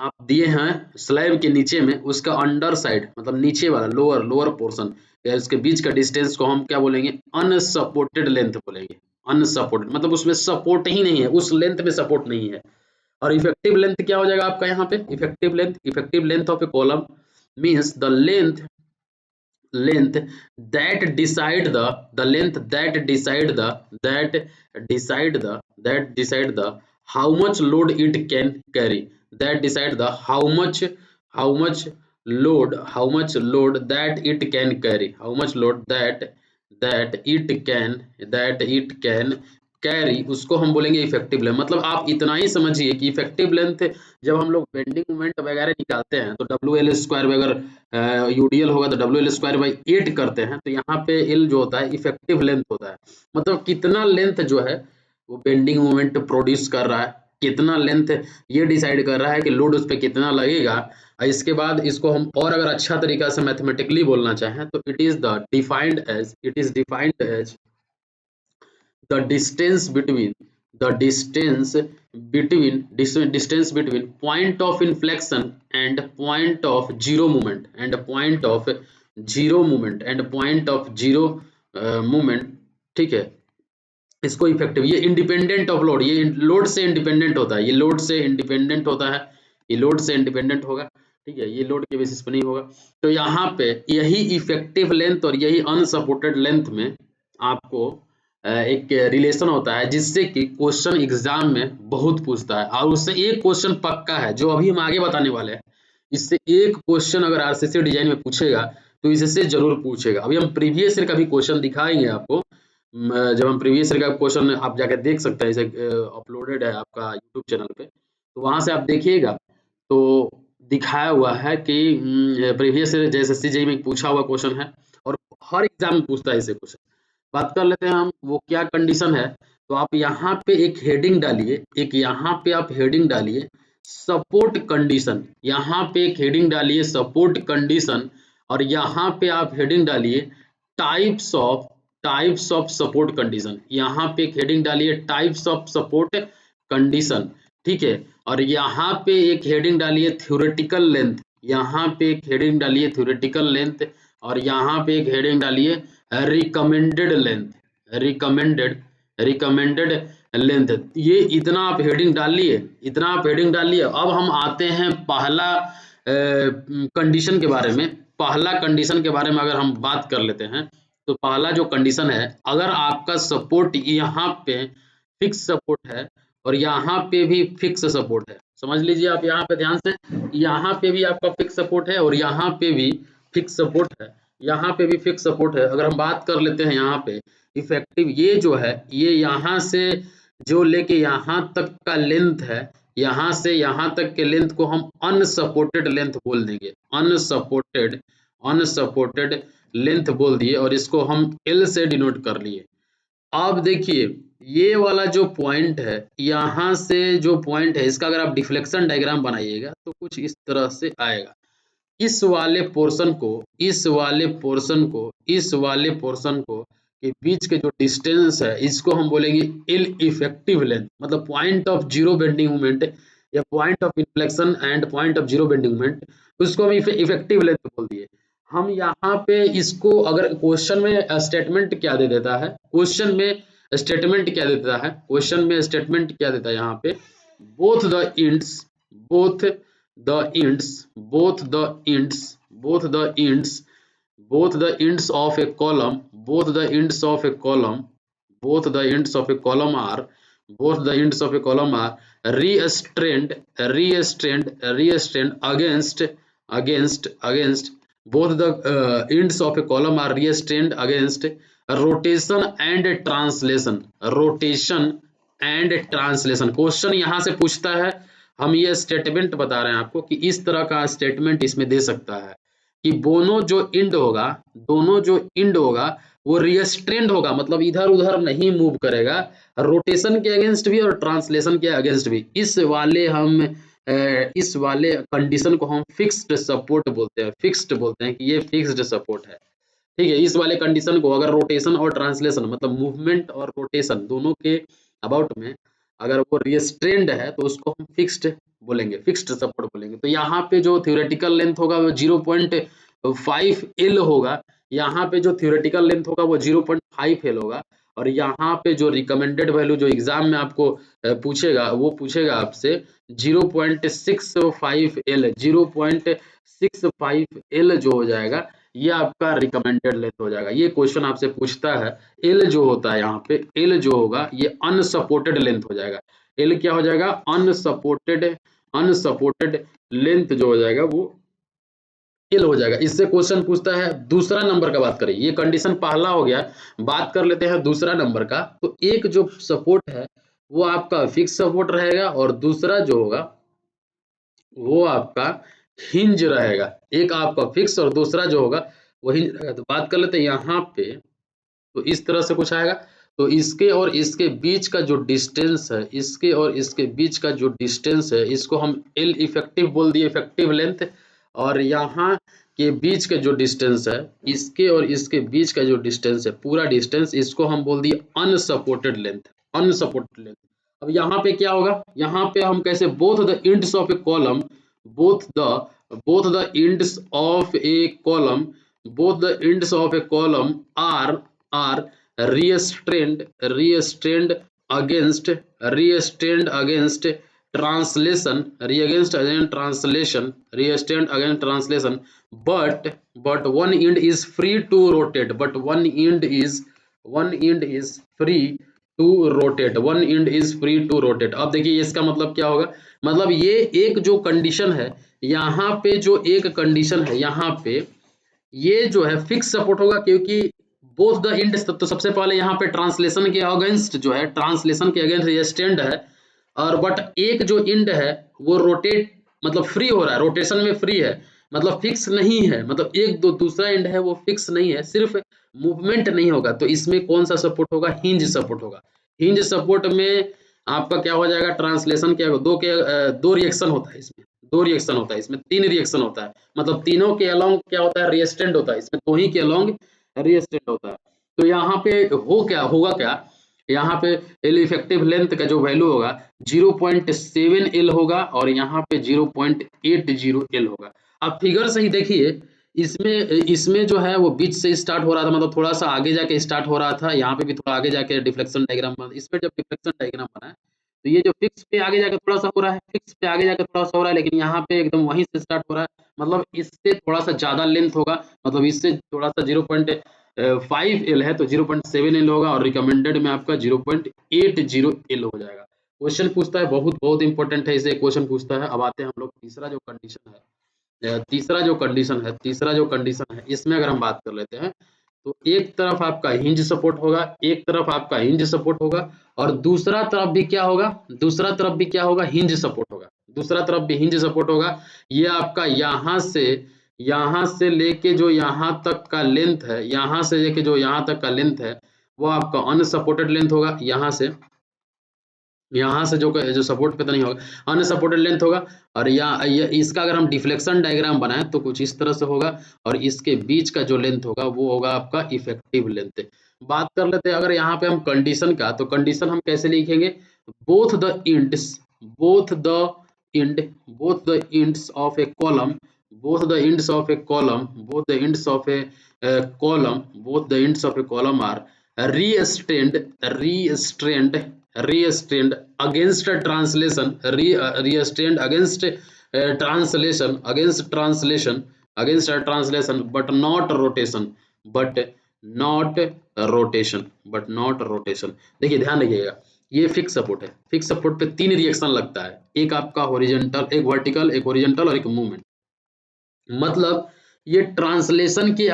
Speaker 1: आप दिए हैं स्लैब के नीचे में उसका अंडर साइड मतलब नीचे वाला लोअर पोर्शन या इसके बीच का डिस्टेंस को हम क्या बोलेंगे, अनसपोर्टेड लेंथ बोलेंगे। अनसपोर्टेड मतलब उसमें सपोर्ट ही नहीं है, उस लेंथ में सपोर्ट नहीं है। और इफेक्टिव लेंथ क्या हो जाएगा आपका यहाँ पे, effective length of a column means the length that decide the how much load it can carry, that decide the how much load that it can carry, how much load that it can carry, उसको हम बोलेंगे effective length. मतलब आप इतना ही समझिए कि effective length जब हम लोग बेंडिंग मोमेंट वगैरह निकालते हैं तो WL स्क्वायर में अगर यूडीएल होगा तो WL स्क्वायर बाई 8 करते हैं, तो यहाँ पे L जो होता है इफेक्टिव लेंथ होता है। मतलब कितना लेंथ जो है वो बेंडिंग मोमेंट प्रोड्यूस कर रहा है, कितना लेंथ ये डिसाइड कर रहा है कि लोड उस पर कितना लगेगा। इसके बाद इसको हम और अगर अच्छा तरीका से मैथमेटिकली बोलना चाहें तो it is defined as the distance between point of inflection and point of zero movement ठीक है, इसको इफेक्टिव, ये इंडिपेंडेंट ऑफ लोड, ये लोड से इंडिपेंडेंट होता है, ये लोड से इंडिपेंडेंट होगा। ठीक है, ये लोड के बेसिस पे नहीं होगा। तो यहाँ पे यही इफेक्टिव लेंथ और यही अनसपोर्टेड लेंथ में आपको एक रिलेशन होता है, जिससे कि क्वेश्चन एग्जाम में बहुत पूछता है, और उससे एक क्वेश्चन पक्का है जो अभी हम आगे बताने वाले हैं। इससे एक क्वेश्चन अगर आरसीसी डिजाइन में पूछेगा तो इससे जरूर पूछेगा। अभी हम प्रीवियस ईयर का भी क्वेश्चन दिखाएंगे आपको। जब हम प्रीवियस ईयर का क्वेश्चन आप जाके देख सकते हैं, इसे अपलोडेड है आपका यूट्यूब चैनल पे, तो वहां से आप देखिएगा तो दिखाया हुआ है कि प्रीवियस ईयर जेएसएससी जेईई में पूछा हुआ क्वेश्चन है, और हर एग्जाम में पूछता है इसे क्वेश्चन। बात कर लेते हैं हम वो क्या कंडीशन है। तो आप यहाँ पे एक हेडिंग डालिए, एक यहाँ पे आप हेडिंग डालिए सपोर्ट कंडीशन, यहाँ पे एक हेडिंग डालिए सपोर्ट कंडीशन, और यहाँ पे आप हेडिंग डालिए टाइप्स ऑफ सपोर्ट कंडीशन, यहाँ पे एक हेडिंग डालिए टाइप्स ऑफ सपोर्ट कंडीशन, ठीक है। और यहाँ पे एक हेडिंग डालिए थ्योरेटिकल लेंथ, यहाँ पे एक हेडिंग डालिए थ्योरेटिकल लेंथ, और यहाँ पे एक हेडिंग डालिए रिकमेंडेड लेंथ, रिकमेंडेड लेंथ। ये इतना आप हेडिंग डाल लिए, इतना आप हेडिंग डाल लिए। अब हम आते हैं पहला कंडीशन के बारे में। पहला कंडीशन के बारे में अगर हम बात कर लेते हैं, तो पहला जो कंडीशन है, अगर आपका सपोर्ट यहाँ पे फिक्स सपोर्ट है और यहाँ पे भी फिक्स सपोर्ट है, समझ लीजिए आप यहाँ पे ध्यान से, यहाँ पे भी आपका फिक्स सपोर्ट है और यहाँ पे भी फिक्स सपोर्ट है, यहाँ पे भी फिक्स सपोर्ट है। अगर हम बात कर लेते हैं यहाँ पे इफेक्टिव, ये जो है ये यहाँ से जो लेके यहाँ तक का लेंथ है, यहाँ से यहाँ तक के लेंथ को हम अनसपोर्टेड लेंथ बोल देंगे, अनसपोर्टेड लेंथ बोल दिए, और इसको हम एल से डिनोट कर लिए। अब देखिए ये वाला जो पॉइंट है, यहाँ से जो पॉइंट है, इसका अगर आप डिफ्लेक्शन डायग्राम बनाइएगा तो कुछ इस तरह से आएगा। इस वाले पोर्शन को के बीच के जो डिस्टेंस है, इसको हम बोलेंगे एल इफेक्टिव लेंथ, मतलब point of zero bending moment या point of inflection and point of zero bending moment, उसको हम इफेक्टिव लेंथ बोल दिए। हम यहाँ पे इसको अगर क्वेश्चन में स्टेटमेंट क्या दे देता है, क्वेश्चन में स्टेटमेंट क्या देता है यहाँ पे, both the ends of a column are restrained against both the ends of a column are restrained against rotation and translation। Question यहाँ से पूछता है, हम ये स्टेटमेंट बता रहे हैं आपको कि इस तरह का स्टेटमेंट इसमें दे सकता है कि दोनों जो इंड होगा वो रिस्ट्रेंड होगा, मतलब इधर उधर नहीं मूव करेगा, रोटेशन के अगेंस्ट भी और ट्रांसलेशन के अगेंस्ट भी। इस वाले कंडीशन को हम फिक्स्ड सपोर्ट बोलते हैं, कि ये फिक्स्ड सपोर्ट है, ठीक है। इस वाले कंडीशन को अगर रोटेशन और ट्रांसलेशन, मतलब मूवमेंट और रोटेशन दोनों के अबाउट में अगर वो रिस्ट्रेंड है तो उसको हम फिक्स्ड सपोर्ट बोलेंगे। तो यहाँ पे जो थ्योरेटिकल लेंथ होगा वो 0.5 L होगा, यहाँ पे जो थ्योरेटिकल लेंथ होगा वो 0.5 L होगा, और यहाँ पे जो रिकमेंडेड वैल्यू जो एग्जाम में आपको पूछेगा, वो पूछेगा आपसे 0.65 L, 0.65 L जो हो जाएगा ये आपका रिकमेंडेड लेंथ हो जाएगा। ये क्वेश्चन आपसे पूछता है, एल जो होता है यहाँ पे, एल जो होगा ये अनसपोर्टेड लेंथ हो जाएगा। एल क्या हो जाएगा, अनसपोर्टेड लेंथ जो हो जाएगा वो एल हो जाएगा। इससे क्वेश्चन पूछता है दूसरा नंबर का, बात करें, ये कंडीशन पहला हो गया, बात कर लेते हैं दूसरा नंबर का। तो एक जो सपोर्ट है वो आपका फिक्स सपोर्ट रहेगा, और दूसरा जो होगा वो आपका हिंज रहेगा। एक आपका फिक्स और दूसरा जो होगा वो हिंज रहेगा। तो बात कर लेते हैं यहाँ पे, तो इस तरह से कुछ आएगा। तो इसके और इसके बीच का जो डिस्टेंस है, इसको हम एल इफेक्टिव बोल दिए, इफेक्टिव लेंथ। और यहाँ के बीच के जो डिस्टेंस है, इसके और इसके बीच का जो डिस्टेंस है, पूरा डिस्टेंस, इसको हम बोल दिए अनसपोर्टेड लेंथ। अब यहाँ पे क्या होगा, यहाँ पे हम कैसे, both the ends of a column are restrained against translation, re-against again translation, re-stand again translation, but one end is free to rotate, but one end is free to rotate, one end is free to rotate. अब देखिए इसका मतलब क्या होगा, मतलब ये एक जो कंडीशन है, यहाँ पे जो एक कंडीशन है, यहाँ पे ये जो है फिक्स सपोर्ट होगा, क्योंकि बोथ द इंड, तो सबसे पहले यहाँ पे ट्रांसलेशन के अगेंस्ट जो है, ट्रांसलेशन के अगेंस्ट ये स्टैंड है, और बट एक जो इंड है वो रोटेट मतलब फ्री हो रहा है, रोटेशन में फ्री है, मतलब फिक्स नहीं है, मतलब एक दो दूसरा इंड है वो फिक्स नहीं है, सिर्फ मूवमेंट नहीं होगा। तो इसमें कौन सा सपोर्ट होगा, हिंज सपोर्ट होगा। हिंज सपोर्ट में आपका क्या हो जाएगा, ट्रांसलेशन क्या दो रिएक्शन होता है इसमें, दो रिएक्शन होता है इसमें, तीन रिएक्शन होता है, मतलब तीनों के अलोंग क्या होता है, रिएस्टेंट होता है, इसमें दो ही के अलोंग रिएस्टेंट होता है। तो यहाँ पे होगा क्या, यहाँ पे एल इफेक्टिव लेंथ का जो वैल्यू होगा 0.7 एल होगा, और यहाँ पे 0.80 एल होगा। आप फिगर से ही देखिए, इसमें इसमें जो है वो बीच से स्टार्ट हो रहा था, मतलब थोड़ा सा आगे जाके स्टार्ट हो रहा था, यहाँ पे भी थोड़ा आगे जाके डिफ्लेक्शन डायग्राम बना, इसमें जब डिफ्लेक्शन डायग्राम बना है तो ये जो फिक्स पे आगे जाके थोड़ा सा हो रहा है, फिक्स पे आगे जाके थोड़ा सा हो रहा है, लेकिन यहाँ पे एकदम वहीं से स्टार्ट हो रहा है, मतलब इससे थोड़ा सा ज्यादा लेंथ होगा, मतलब इससे थोड़ा सा 0.5 एल है तो 0.7 एल होगा, और रिकमेंडेड में आपका 0.80 एल हो जाएगा। क्वेश्चन पूछता है, बहुत बहुत इंपॉर्टेंट है, इसे क्वेश्चन पूछता है। अब आते हैं हम लोग तीसरा जो कंडीशन है, तीसरा जो कंडीशन है इसमें अगर हम बात कर लेते हैं, तो एक तरफ आपका हिंज सपोर्ट होगा, एक तरफ आपका हिंज सपोर्ट होगा, और दूसरा तरफ भी क्या होगा, दूसरा तरफ भी क्या होगा, हिंज सपोर्ट होगा, दूसरा तरफ भी हिंज सपोर्ट होगा। ये आपका यहाँ से लेके जो यहाँ तक का लेंथ है, यहाँ से लेके जो यहाँ तक का लेंथ है, वो आपका अनसपोर्टेड लेंथ होगा। यहाँ से जो सपोर्ट पे तो नहीं होगा, अनसपोर्टेड लेंथ होगा। और इसका अगर हम डिफ्लेक्शन डायग्राम बनाएं तो कुछ इस तरह से होगा, और इसके बीच का जो लेंथ होगा वो होगा आपका इफेक्टिव लेंथ। बात कर लेते हैं अगर यहाँ पे हम कंडीशन का, तो कंडीशन हम कैसे लिखेंगे, both the ends both the end both the ends of a column both the ends of a column both the ends of a column both the ends of a column are restrained against a translation restrained against a translation but not rotation but not rotation। देखिए ध्यान रखिएगा, ये fix support है, fix support पे तीन reaction लगता है, एक आपका हॉरिजॉन्टल, एक वर्टिकल, एक हॉरिजॉन्टल और एक मूवमेंट। मतलब ये ट्रांसलेशन के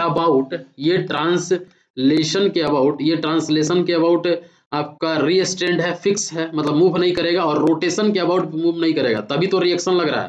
Speaker 1: अबाउट आपका रीस्टैंड है, फिक्स है, मतलब मूव नहीं करेगा, और रोटेशन के अबाउट मूव नहीं करेगा, तभी तो रिएक्शन लग रहा है।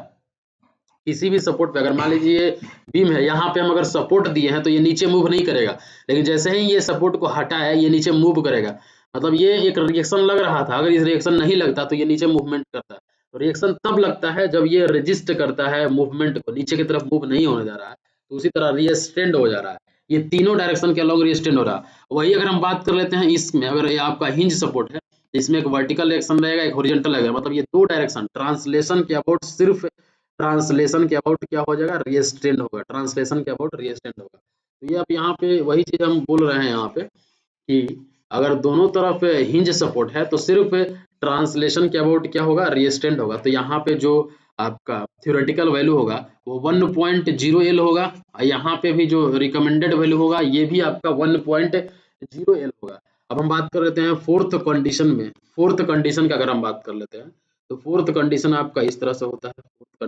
Speaker 1: किसी भी सपोर्ट पे अगर मान लीजिए बीम है, यहाँ पे हम अगर सपोर्ट दिए हैं तो ये नीचे मूव नहीं करेगा, लेकिन जैसे ही ये सपोर्ट को हटा है ये नीचे मूव करेगा, मतलब ये एक रिएक्शन लग रहा था, अगर इस रिएक्शन नहीं लगता तो ये नीचे मूवमेंट करता है। तो रिएक्शन तब लगता है जब ये रेजिस्ट करता है मूवमेंट को, नीचे की तरफ मूव नहीं होने जा रहा है, तो उसी तरह रिस्ट्रेंड हो जा रहा है, ये तीनों डायरेक्शन के अलॉन्ग रिस्ट्रेंड हो रहा है। वही अगर हम बात कर लेते हैं इसमें, अगर ये आपका हिंज सपोर्ट है, इसमें एक वर्टिकल रिएक्शन रहेगा, एक हॉरिजॉन्टल रहेगा, मतलब ये दो डायरेक्शन ट्रांसलेशन के अबाउट, सिर्फ ट्रांसलेशन के अबाउट क्या हो जाएगा, रिस्ट्रेंड होगा, ट्रांसलेशन के अबाउट रिस्ट्रेंड होगा। तो ये अब यहाँ पे वही चीज हम बोल रहे हैं यहाँ पे कि अगर दोनों तरफ हिंज सपोर्ट है तो सिर्फ ट्रांसलेशन के अबाउट क्या होगा, रिस्ट्रेंड होगा। तो यहाँ पे जो आपका थ्योरेटिकल वैल्यू होगा वो 1.0 एल होगा, यहाँ पे भी जो रिकमेंडेड वैल्यू होगा ये भी आपका 1.0 एल होगा। अब हम बात कर लेते हैं फोर्थ कंडीशन में, फोर्थ कंडीशन का अगर हम बात कर लेते हैं तो फोर्थ कंडीशन आपका इस तरह से होता है।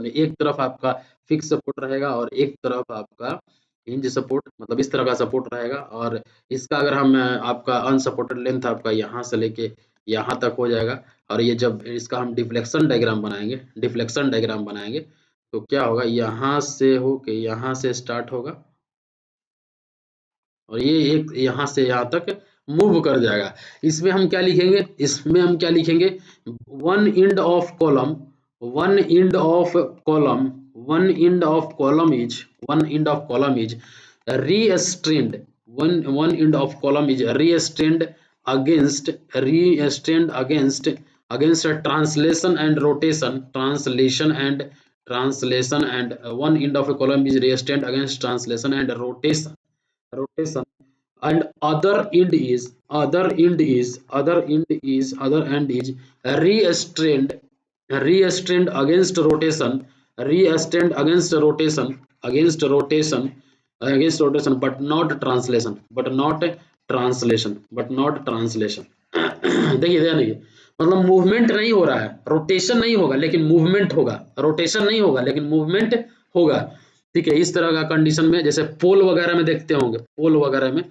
Speaker 1: एक तरफ आपका फिक्स सपोर्ट रहेगा और एक तरफ आपका हिंज सपोर्ट, मतलब इस तरह का सपोर्ट रहेगा, और इसका अगर हम आपका अनसपोर्टेड लेंथ आपका यहाँ से लेके यहाँ तक हो जाएगा, और ये जब इसका हम डिफ्लेक्शन डायग्राम बनाएंगे तो क्या होगा, यहाँ से होके यहाँ से स्टार्ट होगा और ये एक यहाँ से यहाँ तक मूव कर जाएगा। इसमें हम क्या लिखेंगे, one end of column is restrained, one end of column is restrained against a translation and rotation, and one end of a column is restrained against translation and rotation, and other end is restrained restrained against rotation, restrained against rotation, against rotation, against rotation, but not translation, but not translation, but not translation. देखिए ध्यान देखिए, मतलब movement नहीं हो रहा है, rotation नहीं होगा लेकिन मूवमेंट होगा, रोटेशन नहीं होगा लेकिन मूवमेंट होगा। ठीक है, इस तरह का कंडीशन में जैसे पोल वगैरह में देखते होंगे, पोल वगैरह में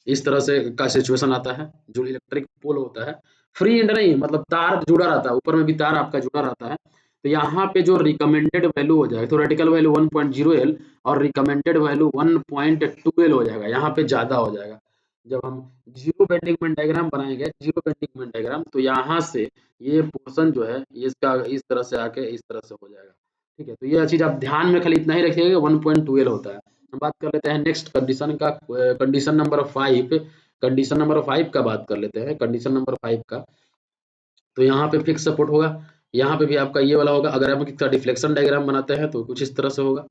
Speaker 1: इस तरह से का सिचुएशन आता है, जो इलेक्ट्रिक पोल होता है, फ्री एंड नहीं, मतलब तार जुड़ा रहता है, ऊपर में भी तार आपका जुड़ा रहता है। तो यहाँ पे जो रिकमेंडेड वैल्यू हो जाएगा, थ्योरेटिकल वैल्यू 1.0 एल और रिकमेंडेड वैल्यू 1.2 एल हो जाएगा, यहाँ पे ज्यादा हो जाएगा। जब हम जीरो बेंडिंग मोमेंट डायग्राम बनाएंगे, जीरो बेंडिंग मोमेंट डायग्राम, तो यहाँ से ये पोर्शन जो है इसका इस तरह से आके इस तरह से हो जाएगा। ठीक है, तो ये चीज आप ध्यान में खाली इतना ही रखिएगा, 1.2 एल होता है। हम बात कर लेते हैं नेक्स्ट कंडीशन का, कंडीशन नंबर 5, कंडीशन नंबर 5 का बात कर लेते हैं, कंडीशन नंबर 5 का। तो यहाँ पे फिक्स सपोर्ट होगा, यहाँ पे भी आपका ये वाला होगा। अगर हम इसका डिफ्लेक्शन डायग्राम बनाते हैं तो कुछ इस तरह से होगा।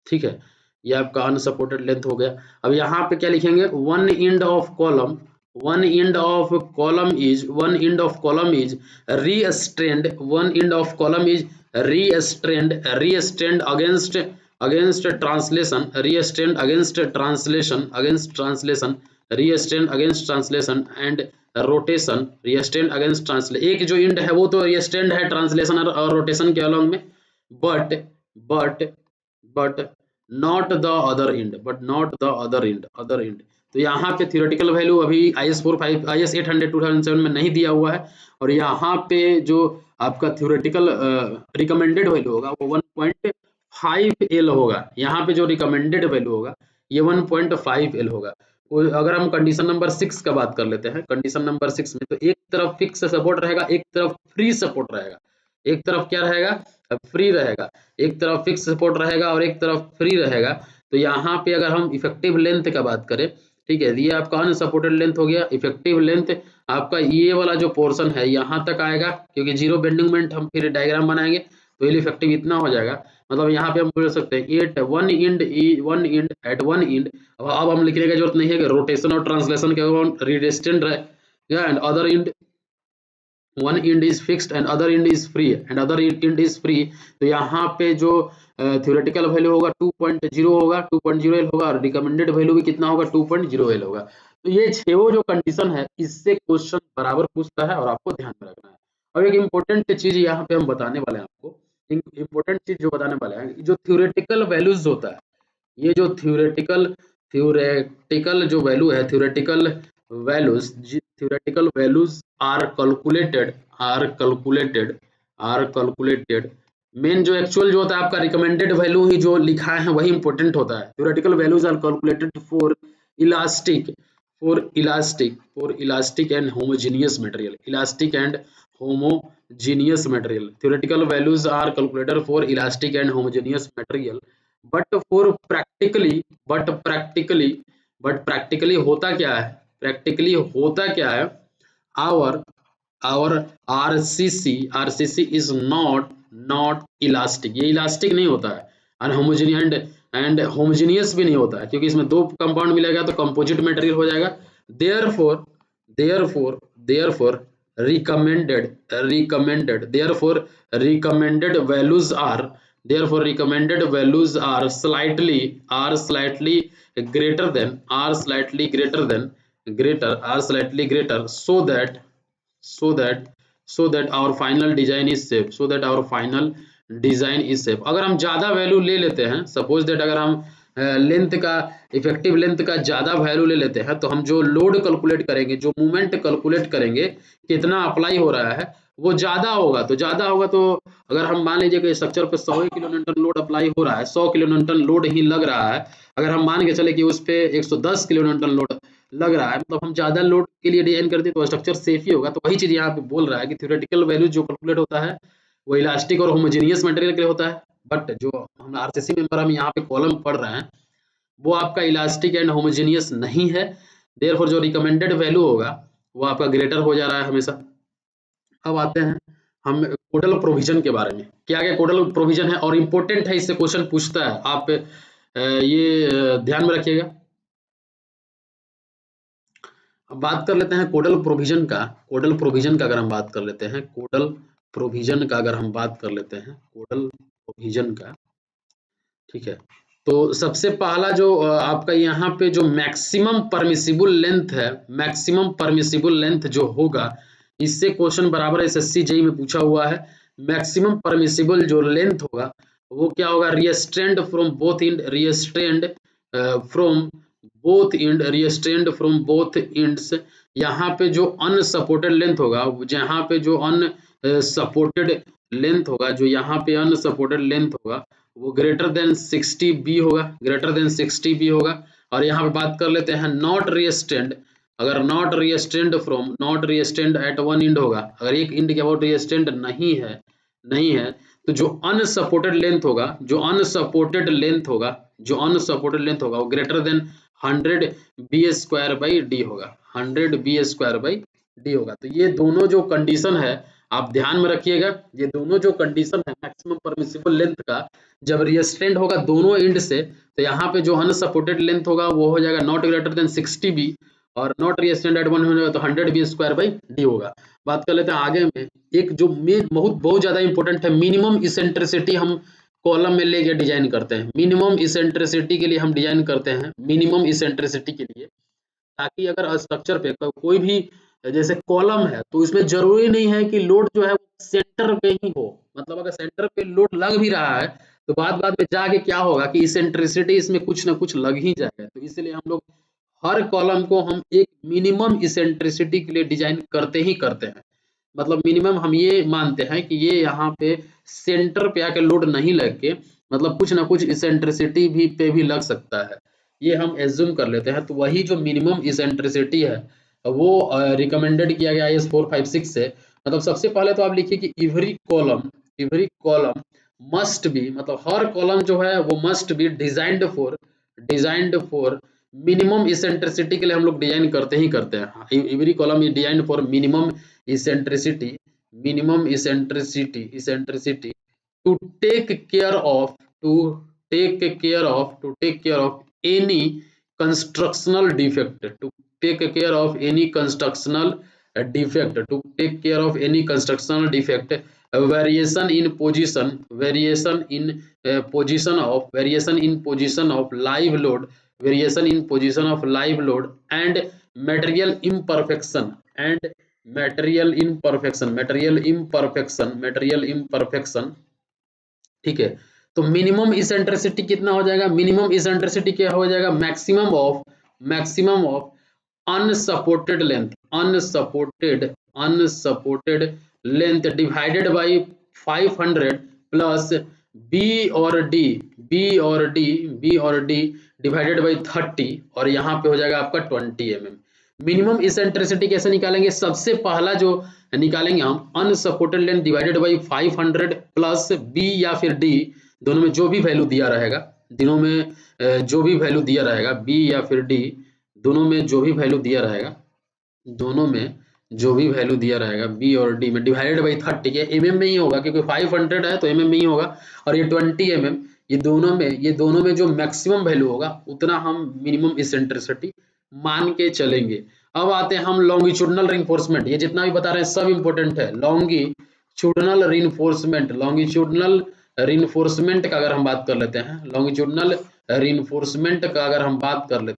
Speaker 1: ठीक है, ये आपका अनसपोर्टेड लेंथ हो गया। अब यहाँ पे क्या लिखेंगे, one end of column, one end of column is, one end of column is restrained, one end of column is restrained, restrained against, against translation, restrained against translation, against translation, restrained against translation and rotation, restrained against translation. एक जो and है वो तो रीस्ट्रेंड है translation और rotation के along में, but but but not the other and, but not the other and, other and. तो यहाँ पे थ्योरेटिकल वैल्यू अभी IS 800 2007 में नहीं दिया हुआ है, और यहाँ पे जो आपका थ्योरेटिकल रिकमेंडेड वैल्यू होगा वो 1.5 एल होगा। यहाँ पे जो रिकमेंडेड वैल्यू होगा ये 1.5 एल होगा। अगर हम कंडीशन नंबर 6 का बात कर लेते हैं, कंडीशन नंबर 6 में तो एक तरफ फिक्स सपोर्ट रहेगा, एक तरफ फ्री सपोर्ट रहेगा। एक तरफ क्या रहेगा, फ्री रहेगा, एक तरफ फिक्स सपोर्ट रहेगा और एक तरफ फ्री रहेगा। तो यहाँ पे अगर हम इफेक्टिव लेंथ का बात करें, ठीक है, ये आपका अनसपोर्टेड लेंथ हो गया। इफेक्टिव लेंथ आपका ये वाला जो पोर्शन है यहाँ तक आएगा, क्योंकि जीरो बेंडिंग मोमेंट हम फिर डायग्राम बनाएंगे तो ये इफेक्टिव इतना हो जाएगा। मतलब यहाँ पे हम बोल सकते हैं at one end, one end at one end. अब हम लिखने की जरूरत नहीं है कि रोटेशन और ट्रांसलेशन के रिडिस्टेंट रहेगा, and other end, one end is fixed and other end is free, and other end is free. तो यहाँ पे जो थ्योरेटिकल वैल्यू होगा 2.0 होगा, 2.0 एल होगा, और रिकमेंडेड वैल्यू भी कितना होगा, 2.0 एल होगा। तो ये छो जो कंडीशन है इससे क्वेश्चन बराबर पूछता है और आपको ध्यान में रखना है। अब एक इम्पोर्टेंट चीज यहाँ पे हम बताने वाले हैं आपको, इम्पोर्टेंट चीज जो बताने वाले हैं, जो थ्योरेटिकल वैल्यूज होता है, ये जो थ्योरेटिकल थ्योरेटिकल जो वैल्यू है, theoretical values, theoretical values are calculated, are calculated, are calculated। Main जो एक्चुअल जो होता है आपका रिकमेंडेड वैल्यू ही जो लिखा है वही इंपॉर्टेंट होता है। theoretical values are calculated for elastic, for elastic, for elastic and homogeneous material, elastic and homogeneous material। theoretical values are calculated for elastic and homogeneous material, but for practically, but practically, but practically होता क्या है, practically होता क्या है, our our RCC is not elastic, ये elastic नहीं होता है, अनहोमोजेनियस एंड होमोजेनियस भी नहीं होता है, क्योंकि इसमें दो कंपाउंड मिलेगा तो कंपोजिट मटेरियल हो जाएगा। Therefore therefore therefore therefore recommended values are, therefore recommended values are slightly greater than, are slightly greater than, greater, are slightly greater, so that so that our final design is safe, so that our final design is safe। अगर हम ज्यादा value ले लेते हैं, suppose that अगर हम length का, effective length का ज्यादा वैल्यू ले लेते हैं, तो हम जो लोड कैलकुलेट करेंगे, जो मूवमेंट कैलकुलेट करेंगे, कितना अप्लाई हो रहा है वो ज्यादा होगा। तो ज्यादा होगा तो अगर हम मान लीजिए कि स्ट्रक्चर पे 100 किलो न्यूटन लोड अप्लाई हो रहा है, 100 किलो न्यूटन लोड ही लग रहा है, अगर हम मान के चले कि उस पे 110 किलो न्यूटन लोड लग रहा है, मतलब हम ज्यादा लोड के लिए डिजाइन करते हैं तो स्ट्रक्चर सेफ ही होगा। तो वही चीज यहाँ पे बोल रहा है कि थ्योरेटिकल वैल्यू जो कैलकुलेट होता है वो इलास्टिक और होमोजेनियस मटेरियल के लिए होता है, बट जो हम आरसीसी मेंबर हम यहाँ पे कॉलम पढ़ रहे हैं वो आपका इलास्टिक एंड होमोजेनियस नहीं है। देयरफॉर जो रिकमेंडेड वैल्यू होगा वो आपका ग्रेटर हो जा रहा है हमेशा। अब आते हैं हम कोडल प्रोविजन के बारे में, क्या क्या कोडल प्रोविजन है और इम्पोर्टेंट है, इससे क्वेश्चन पूछता है, आप ये ध्यान में रखिएगा। अब बात कर लेते हैं कोडल प्रोविजन का, कोडल प्रोविजन का अगर हम बात कर लेते हैं, कोडल प्रोविजन का अगर हम बात कर लेते हैं, कोडल प्रोविजन का, ठीक है। तो सबसे पहला जो आपका यहाँ पे जो मैक्सिमम परमिसिबल लेंथ है, मैक्सिमम परमिसिबल लेंथ जो होगा, इससे क्वेश्चन बराबर एसएससी जेईई में पूछा हुआ है। मैक्सिमम परमिसिबल जो लेंथ होगा वो क्या होगा, restrained from both and, restrained from both and, restrained from both ends. यहाँ पे जो अनसपोर्टेड लेंथ होगा, जहाँ पे जो अनसपोर्टेड लेंथ होगा, जो यहाँ पे अनसपोर्टेड लेंथ होगा वो ग्रेटर देन 60 बी होगा, ग्रेटर देन 60 बी होगा। और यहाँ पे बात कर लेते हैं नॉट रिस्ट्रेंड, अगर not restrained from, not restrained at one end होगा, अगर एक इंड के अबाउट रिस्ट्रेंड नहीं है, नहीं है, तो जो अनसपोर्टेड लेंथ होगा, जो अनसपोर्टेड लेंथ होगा, जो अनसपोर्टेड लेंथ होगा वो greater than 100 b square by D होगा, 100 बी स्क्वायर बाई डी होगा। तो ये दोनों जो कंडीशन है आप ध्यान में रखिएगा, ये दोनों जो कंडीशन है मैक्सिमम परमिसिबल लेंथ का, जब रिस्ट्रेंड होगा दोनों एंड से, तो यहाँ पे जो अनसपोर्टेड लेंथ होगा वो हो जाएगा नॉट ग्रेटर देन 60 बी, और नॉट रिस्ट्रेंड एट वन होगा तो 100 बी स्क्वायर बाई डी होगा। बात कर लेते हैं आगे में, एक जो बहुत ज्यादा इंपॉर्टेंट है, मिनिमम इसेंट्रिसिटी हम कॉलम में लेके डिजाइन करते हैं, मिनिमम इसेंट्रिसिटी के लिए हम डिजाइन करते हैं, मिनिमम इसेंट्रिसिटी के लिए, ताकि अगर स्ट्रक्चर पे कोई भी जैसे कॉलम है तो इसमें जरूरी नहीं है कि लोड जो है सेंटर पे ही हो, मतलब अगर सेंटर पे लोड लग भी रहा है तो बाद में जाके क्या होगा कि इसेंट्रिसिटी इसमें कुछ ना कुछ लग ही जाएगा। तो इसलिए हम लोग हर कॉलम को हम एक मिनिमम इसेंट्रिसिटी के लिए डिजाइन करते ही करते हैं, मतलब मिनिमम हम ये मानते हैं कि ये यहाँ पे सेंटर पे आके लोड नहीं लग के, मतलब कुछ ना कुछ इसेंट्रिसिटी भी पे भी लग सकता है, ये हम एज्यूम कर लेते हैं। तो वही जो मिनिमम इसेंट्रिसिटी है वो रिकमेंडेड किया गया IS 456 से। मतलब सबसे पहले तो आप लिखिए कि एवरी कॉलम मस्ट बी, मतलब हर कॉलम जो है वो must be designed for minimum eccentricity के लिए हम लोग डिजाइन करते ही करते हैं। Every column is designed for minimum eccentricity to take care of any constructional defect, to take care of any constructional defect, to take care of any constructional defect, variation in position of live load, variation in position of live load and material imperfection, ठीक है। तो minimum eccentricity कितना हो जाएगा, minimum eccentricity क्या हो जाएगा, maximum of unsupported length divided by 500 plus b और डी डिवाइडेड बाय 30, और यहाँ पे हो जाएगा आपका 20 mm। मिनिमम इसेंट्रिसिटी कैसे निकालेंगे, सबसे पहला जो निकालेंगे हम unsupported length divided by 500 plus b या फिर डी, दोनों में जो भी वैल्यू दिया रहेगा, दोनों में जो भी वैल्यू दिया रहेगा, बी या फिर डी, दोनों में जो भी वैल्यू दिया रहेगा, दोनों में जो भी वैल्यू दिया रहेगा बी और डी में डिवाइडेड बाई 30, ये एमएम में ही होगा क्योंकि 500 है तो एमएम में ही होगा, और ये 20 mm, ये दोनों में जो मैक्सिमम वैल्यू होगा उतना हम मिनिमम इसेंट्रिसिटी मान के चलेंगे। अब आते हैं हम लॉन्गिट्यूडनल रिइंफोर्समेंट, ये जितना भी बता रहे हैं सब इंपॉर्टेंट है। लॉन्गिट्यूडनल रिइंफोर्समेंट का अगर हम बात कर लेते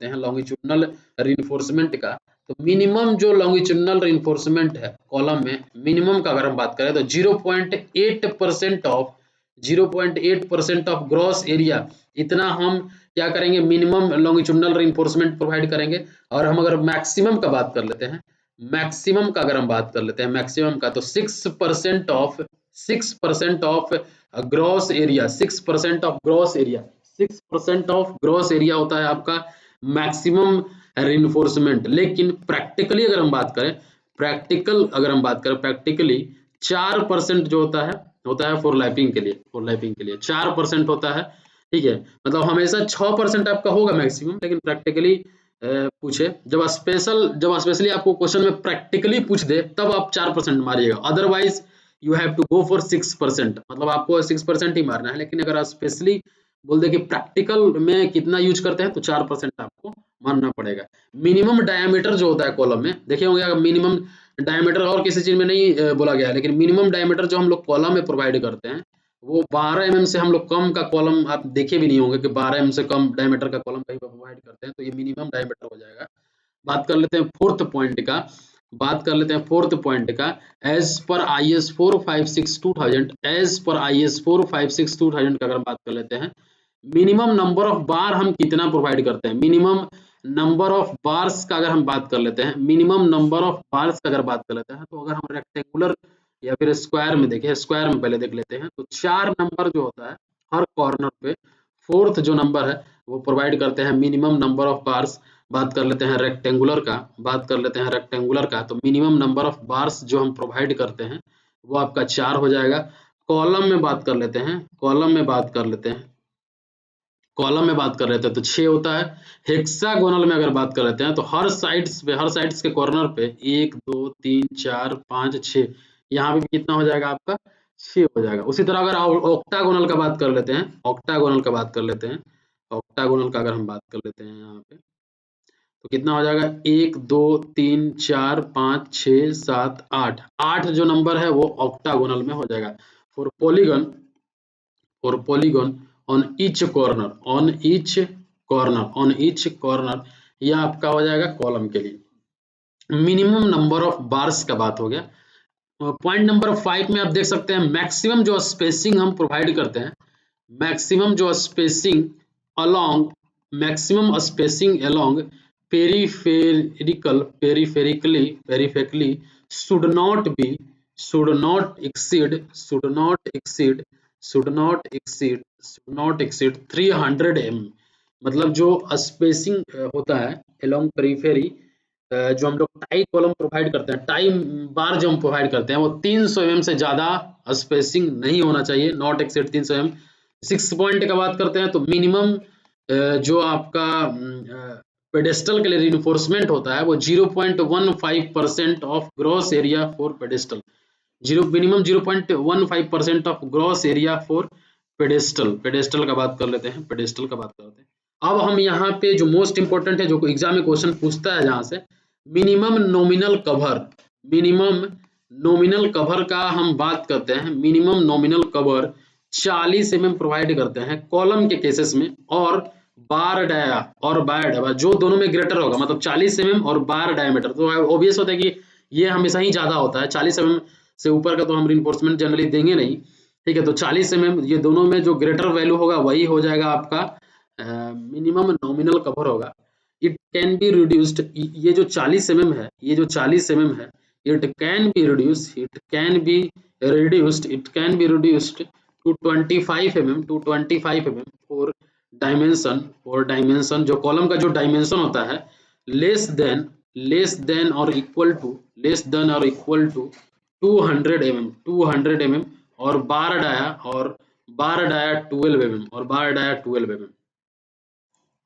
Speaker 1: हैं, लॉन्गिट्यूडनल रिइंफोर्समेंट का, तो मिनिमम जो लॉन्गिट्यूडनल रिइंफोर्समेंट है कॉलम में, मिनिमम का अगर हम बात करें तो 0.8% ऑफ ग्रॉस एरिया, इतना हम क्या करेंगे, मिनिमम लॉन्गिट्यूडनल रिइंफोर्समेंट प्रोवाइड करेंगे। और हम अगर मैक्सिमम का बात कर लेते हैं, मैक्सिमम का अगर हम बात कर लेते हैं, मैक्सिमम का तो 6% of gross area, 6% of gross area होता है आपका मैक्सिमम रिइंफोर्समेंट। लेकिन प्रैक्टिकली अगर हम बात करें, प्रैक्टिकली 4% जो होता है फोरलैपिंग के लिए 4% होता है, ठीक है। मतलब हमेशा 6% आपका होगा मैक्सिमम, लेकिन प्रैक्टिकली पूछे जब स्पेशली आपको क्वेश्चन में प्रैक्टिकली पूछ दे तब आप 4% मारिएगा, otherwise you have to go for 6%, मतलब आपको 6% ही मारना है। लेकिन अगर आप स्पेशली बोल दे कि प्रैक्टिकल में कितना यूज करते हैं तो 4% आपको मानना पड़ेगा। मिनिमम डायमीटर जो होता है कॉलम में, देखे होंगे मिनिमम डायमीटर और किसी चीज में नहीं बोला गया है, लेकिन मिनिमम डायमीटर जो हम लोग कॉलम में प्रोवाइड करते हैं वो 12 mm से हम लोग कम का कॉलम आप देखे भी नहीं होंगे कि 12 mm से कम डायमीटर का कॉलम कहीं पर प्रोवाइड करते हैं, तो ये मिनिमम डायमीटर हो जाएगा। बात कर लेते हैं फोर्थ पॉइंट का, बात कर लेते हैं फोर्थ पॉइंट का। As per IS 456 2000, as per IS 456 2000 का अगर हम बात कर लेते हैं, मिनिमम नंबर ऑफ बार हम कितना प्रोवाइड करते हैं, मिनिमम नंबर ऑफ बार्स का अगर हम बात कर लेते हैं, मिनिमम नंबर ऑफ बार्स का अगर बात कर लेते हैं, तो अगर हम रेक्टेंगुलर या फिर स्क्वायर में देखें, स्क्वायर में पहले देख लेते हैं, तो 4 नंबर जो होता है हर कॉर्नर पे, फोर्थ जो नंबर है वो प्रोवाइड करते हैं मिनिमम नंबर ऑफ बार्स। बात कर लेते हैं रेक्टेंगुलर का, बात कर लेते हैं रेक्टेंगुलर का, तो मिनिमम नंबर ऑफ बार्स जो हम प्रोवाइड करते हैं वो आपका 4 हो जाएगा। कॉलम में बात कर लेते हैं, कॉलम में बात कर लेते हैं, कॉलम में बात कर लेते हैं तो 6 होता है। हेक्सागोनल में अगर बात कर लेते हैं तो हर साइड्स पे, हर साइड्स के कॉर्नर पे 1 2 3 4 5 6, यहाँ पे भी कितना हो जाएगा आपका 6 हो जाएगा। उसी तरह अगर ऑक्टागोनल का बात कर लेते हैं, ऑक्टागोनल का बात कर लेते हैं, ऑक्टागोनल का अगर हम बात कर लेते हैं यहाँ पे, तो कितना हो जाएगा 1 2 3 4 5 6 7 8, 8 जो नंबर है वो ऑक्टागोनल में हो जाएगा। For polygon, for polygon on each corner, on each corner, on each corner, यह आपका हो जाएगा कॉलम के लिए। मिनिमम नंबर ऑफ बार्स का बात हो गया। पॉइंट नंबर 5 में आप देख सकते हैं मैक्सिमम जो स्पेसिंग हम प्रोवाइड करते हैं, मैक्सिमम जो spacing along, maximum spacing along peripheral, peripherally, peripherally should not be, should not exceed, should not exceed, should not exceed, should not exceed 300 mm। मतलब जो स्पेसिंग होता है अलोंग पेरिफेरी, जो हम लोग टाई कॉलम प्रोवाइड करते हैं, टाई बार जो हम प्रोवाइड करते हैं वो 300 mm से ज्यादा स्पेसिंग नहीं होना चाहिए, नॉट एक्सेड 300 mm। 6 पॉइंट का बात करते हैं तो मिनिमम जो आपका पेडेस्टल के लिए रिइंफोर्समेंट होता है वो 0.15% of gross area for pedestal, minimum 0.15% of gross area for pedestal. Pedestal का बात कर लेते हैं, पेडेस्टल का बात करते हैं। अब हम यहाँ पे जो मोस्ट इंपोर्टेंट है, जो एग्जाम में क्वेश्चन पूछता है जहाँ से, minimum nominal cover, minimum nominal cover का हम बात करते हैं। Minimum nominal cover 40 mm provide करते हैं कॉलम के केसेस में, और बार डाया और बार डाया जो दोनों में ग्रेटर होगा, मतलब 40 mm और बार डायमीटर, तो ऑब्वियस होता है कि ये हमेशा ही ज्यादा होता है, 40 mm से ऊपर का तो हम रिइंफोर्समेंट जनरली देंगे नहीं, ठीक है। तो 40 mm ये दोनों में जो ग्रेटर वैल्यू होगा वही हो जाएगा आपका मिनिमम नॉमिनल कवर होगा। इट कैन बी रिड्यूस्ड, ये जो 40 mm है, ये जो 40 mm है, it can be reduced, it can be reduced, it can be reduced to 25 mm, to 25 mm for dimension, और डायमेंशन जो कॉलम का जो डायमेंशन होता है लेस देन और इक्वल टू, लेस देन और इक्वल टू 200 mm, 200 mm, और बार डाया, और बार डाया 12 mm, और बार डाया 12 mm,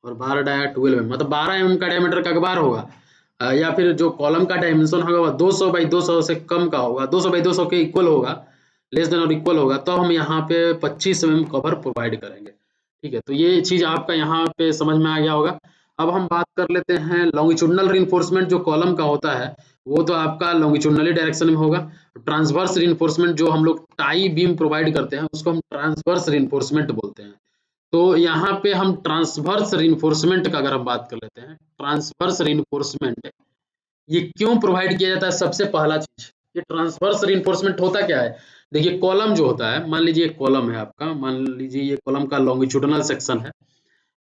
Speaker 1: और बार डाया 12 mm, मतलब 12 mm का डायमीटर का बार होगा, या फिर जो कॉलम का डायमेंशन होगा वह 200 बाई 200 से कम का होगा, 200 बाई 200 के इक्वल होगा, लेस देन और इक्वल होगा, तो हम यहाँ पे 25 mm कवर प्रोवाइड करेंगे, ठीक है। तो ये चीज आपका यहाँ पे समझ में आ गया होगा। अब हम बात कर लेते हैं लॉन्गिट्यूडनल रिइंफोर्समेंट जो कॉलम का होता है वो तो आपका लॉन्गिट्यूडनली डायरेक्शन में होगा। ट्रांसवर्स रिइंफोर्समेंट जो हम लोग टाई बीम प्रोवाइड करते हैं उसको हम ट्रांसवर्स रिइंफोर्समेंट बोलते हैं। तो यहाँ पे हम ट्रांसवर्स रिइंफोर्समेंट का अगर हम बात कर लेते हैं, ट्रांसवर्स रिइंफोर्समेंट ये क्यों प्रोवाइड किया जाता है, सबसे पहला चीज ये ट्रांसवर्स रिइंफोर्समेंट होता क्या है। देखिए कॉलम जो होता है, मान लीजिए कॉलम है आपका, मान लीजिए ये कॉलम का लॉन्गिट्यूडनल सेक्शन है,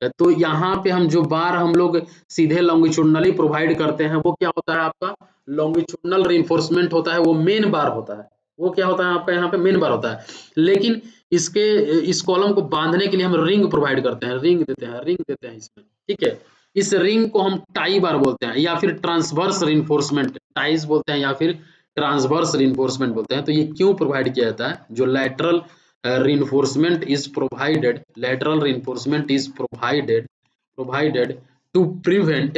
Speaker 1: तो यहाँ पे हम जो बार हम लोग सीधे लॉन्गिट्यूडनली प्रोवाइड करते हैं वो क्या होता है आपका लॉन्गिट्यूडनल रिइंफोर्समेंट होता है, वो मेन बार होता है, वो क्या होता है आपका यहाँ पे मेन बार होता है। लेकिन इसके इस कॉलम को बांधने के लिए हम रिंग प्रोवाइड करते हैं, रिंग देते हैं, रिंग देते हैं इसमें, ठीक है। इस रिंग को हम टाई बार बोलते हैं, या फिर ट्रांसवर्स रिइंफोर्समेंट, टाइज बोलते हैं, या फिर ट्रांसवर्स रिइंफोर्समेंट बोलते हैं। तो ये क्यों प्रोवाइड किया जाता है, जो lateral reinforcement is provided, lateral reinforcement is provided to prevent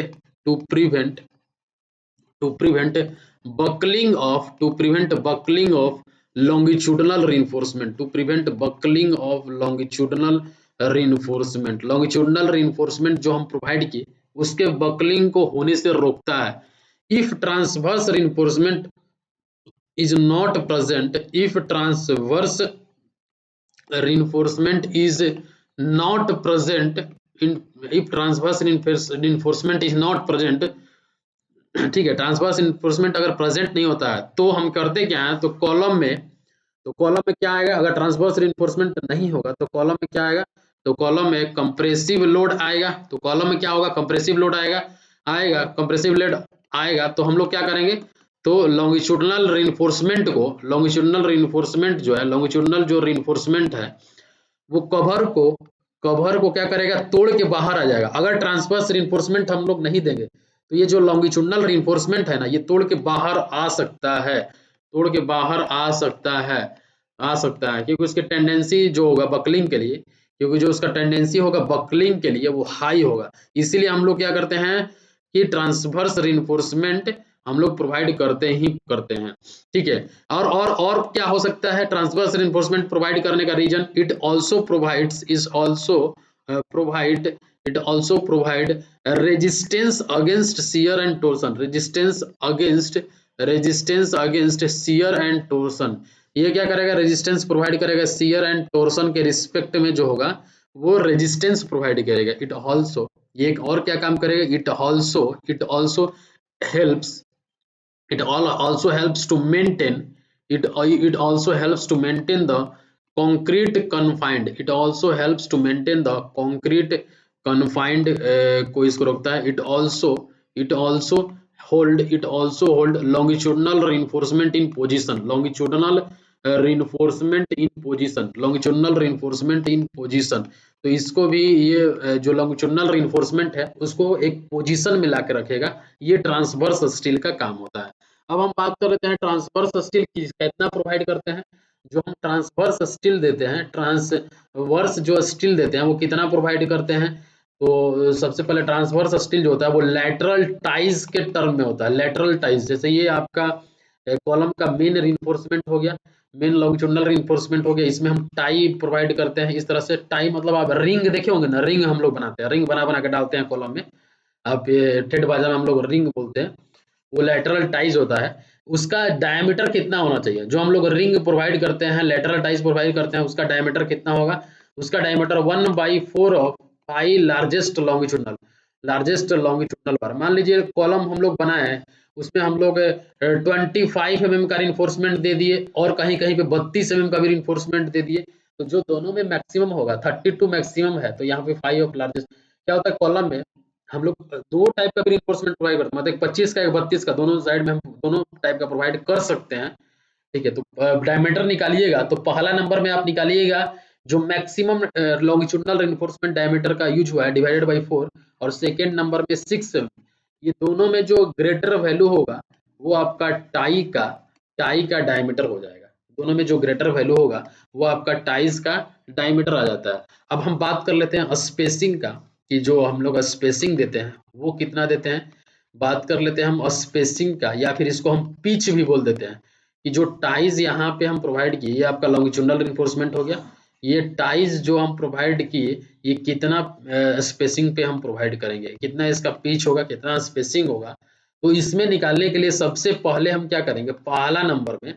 Speaker 1: buckling of, to prevent buckling of longitudinal reinforcement, to prevent buckling of longitudinal reinforcement, longitudinal reinforcement जो हम प्रोवाइड किए उसके बकलिंग को होने से रोकता है। If transverse reinforcement is not present if transverse reinforcement is not present in if transverse reinforcement is not present ठीक है, ट्रांसवर्स इन्फोर्समेंट अगर प्रेजेंट नहीं होता है तो हम करते क्या है, तो कॉलम में क्या आएगा, अगर ट्रांसवर्स इन्फोर्समेंट नहीं होगा तो कॉलम में क्या आएगा, तो कॉलम में कंप्रेसिव लोड आएगा। तो कॉलम में क्या होगा, कंप्रेसिव लोड आएगा कंप्रेसिव लोड आएगा तो हम लोग क्या करेंगे, तो लॉन्गिट्यूडनल रीइंफोर्समेंट जो है, लॉन्गिट्यूडनल जो रीइंफोर्समेंट है वो कवर को क्या करेगा, तोड़ के बाहर आ जाएगा। अगर ट्रांसवर्स रीइंफोर्समेंट हम लोग नहीं देंगे तो ये जो लॉन्गिट्यूडनल रीइंफोर्समेंट है ना, ये तोड़ के बाहर आ सकता है, क्योंकि उसकी टेंडेंसी जो होगा बकलिंग के लिए, वो हाई होगा। इसीलिए हम लोग क्या करते हैं कि ट्रांसवर्स रीइंफोर्समेंट हम लोग प्रोवाइड करते हैं, ठीक है। और क्या हो सकता है ट्रांसवर्स रीइंफोर्समेंट प्रोवाइड करने का reason, it also provide resistance against shear and torsion, resistance against shear and torsion. ये क्या करेगा, रेजिस्टेंस प्रोवाइड करेगा शियर एंड टोर्सन के रिस्पेक्ट में जो होगा वो रेजिस्टेंस प्रोवाइड करेगा। इट ऑल्सो, ये एक और क्या काम करेगा, it also helps it also helps to maintain the concrete confined, को इसको रोकता है। it also hold longitudinal reinforcement in position, तो इसको भी ये जो लॉन्गिट्यूडनल रीइंफोर्समेंट है उसको एक पोजीशन में लाके रखेगा, ये ट्रांसवर्स स्टील का काम होता है। अब हम बात कर लेते हैं ट्रांसवर्स स्टील कितना प्रोवाइड करते हैं। जो हम ट्रांसवर्स स्टील देते हैं वो कितना प्रोवाइड करते हैं, तो सबसे पहले ट्रांसवर्स स्टील जो होता है वो लैटरल टाइज के टर्म में होता है। लैटरल टाइज जैसे ये आपका कॉलम का मेन रीइंफोर्समेंट हो गया, मेन लॉन्गिट्यूडनल रीइंफोर्समेंट हो गया, इसमें हम टाई प्रोवाइड करते हैं। इस तरह से टाई मतलब आप रिंग देखे होंगे ना, रिंग हम लोग बनाते हैं, रिंग बना के डालते हैं कॉलम में, आप ये ठेठ भाषा में हम लोग रिंग बोलते हैं, वो लैटरल टाइज होता है। उसका डायमीटर कितना होना चाहिए, जो हम लोग रिंग प्रोवाइड करते हैं, लैटरल टाइज प्रोवाइड करते हैं, उसका डायमीटर कितना होगा, उसका diameter 1/4 of pi largest longitudinal bar. मान लीजिए कॉलम हम लोग बनाए हैं, उसमें हम लोग 25 mm का रिइंफोर्समेंट दे दिए और कहीं कहीं पे 32 mm का भी रिइंफोर्समेंट दे दिए, तो जो दोनों में मैक्सिमम होगा 32 मैक्सिमम है, तो यहाँ पे 5 ऑफ लार्जेस्ट। क्या होता है कॉलम में हम लोग दो टाइप का भी रिइंफोर्समेंट प्रोवाइड करते हैं, मतलब 25 का, 32 का, दोनों साइड में हम दोनों टाइप का प्रोवाइड कर सकते हैं, ठीक है। तो डायमीटर निकालिएगा तो पहला नंबर में आप निकालिएगा जो मैक्सिमम लॉन्गिट्यूडनल रिइंफोर्समेंट डायमीटर का यूज हुआ है डिवाइडेड बाय 4, और सेकेंड नंबर में 6 mm। ये दोनों में जो ग्रेटर वैल्यू होगा वो आपका टाई का डायमीटर हो जाएगा। दोनों में जो ग्रेटर वैल्यू होगा वो आपका टाइज का डायमीटर आ जाता है। अब हम बात कर लेते हैं स्पेसिंग का, कि जो हम लोग स्पेसिंग देते हैं वो कितना देते हैं। बात कर लेते हैं हम स्पेसिंग का, या फिर इसको हम पिच भी बोल देते हैं, कि जो टाइज यहाँ पे हम प्रोवाइड किए, ये आपका लॉन्गिट्यूडनल रिइंफोर्समेंट हो गया, ये टाइज जो हम प्रोवाइड किए ये कितना स्पेसिंग पे हम प्रोवाइड करेंगे, कितना इसका पिच होगा, कितना स्पेसिंग होगा। तो इसमें निकालने के लिए सबसे पहले हम क्या करेंगे, पहला नंबर में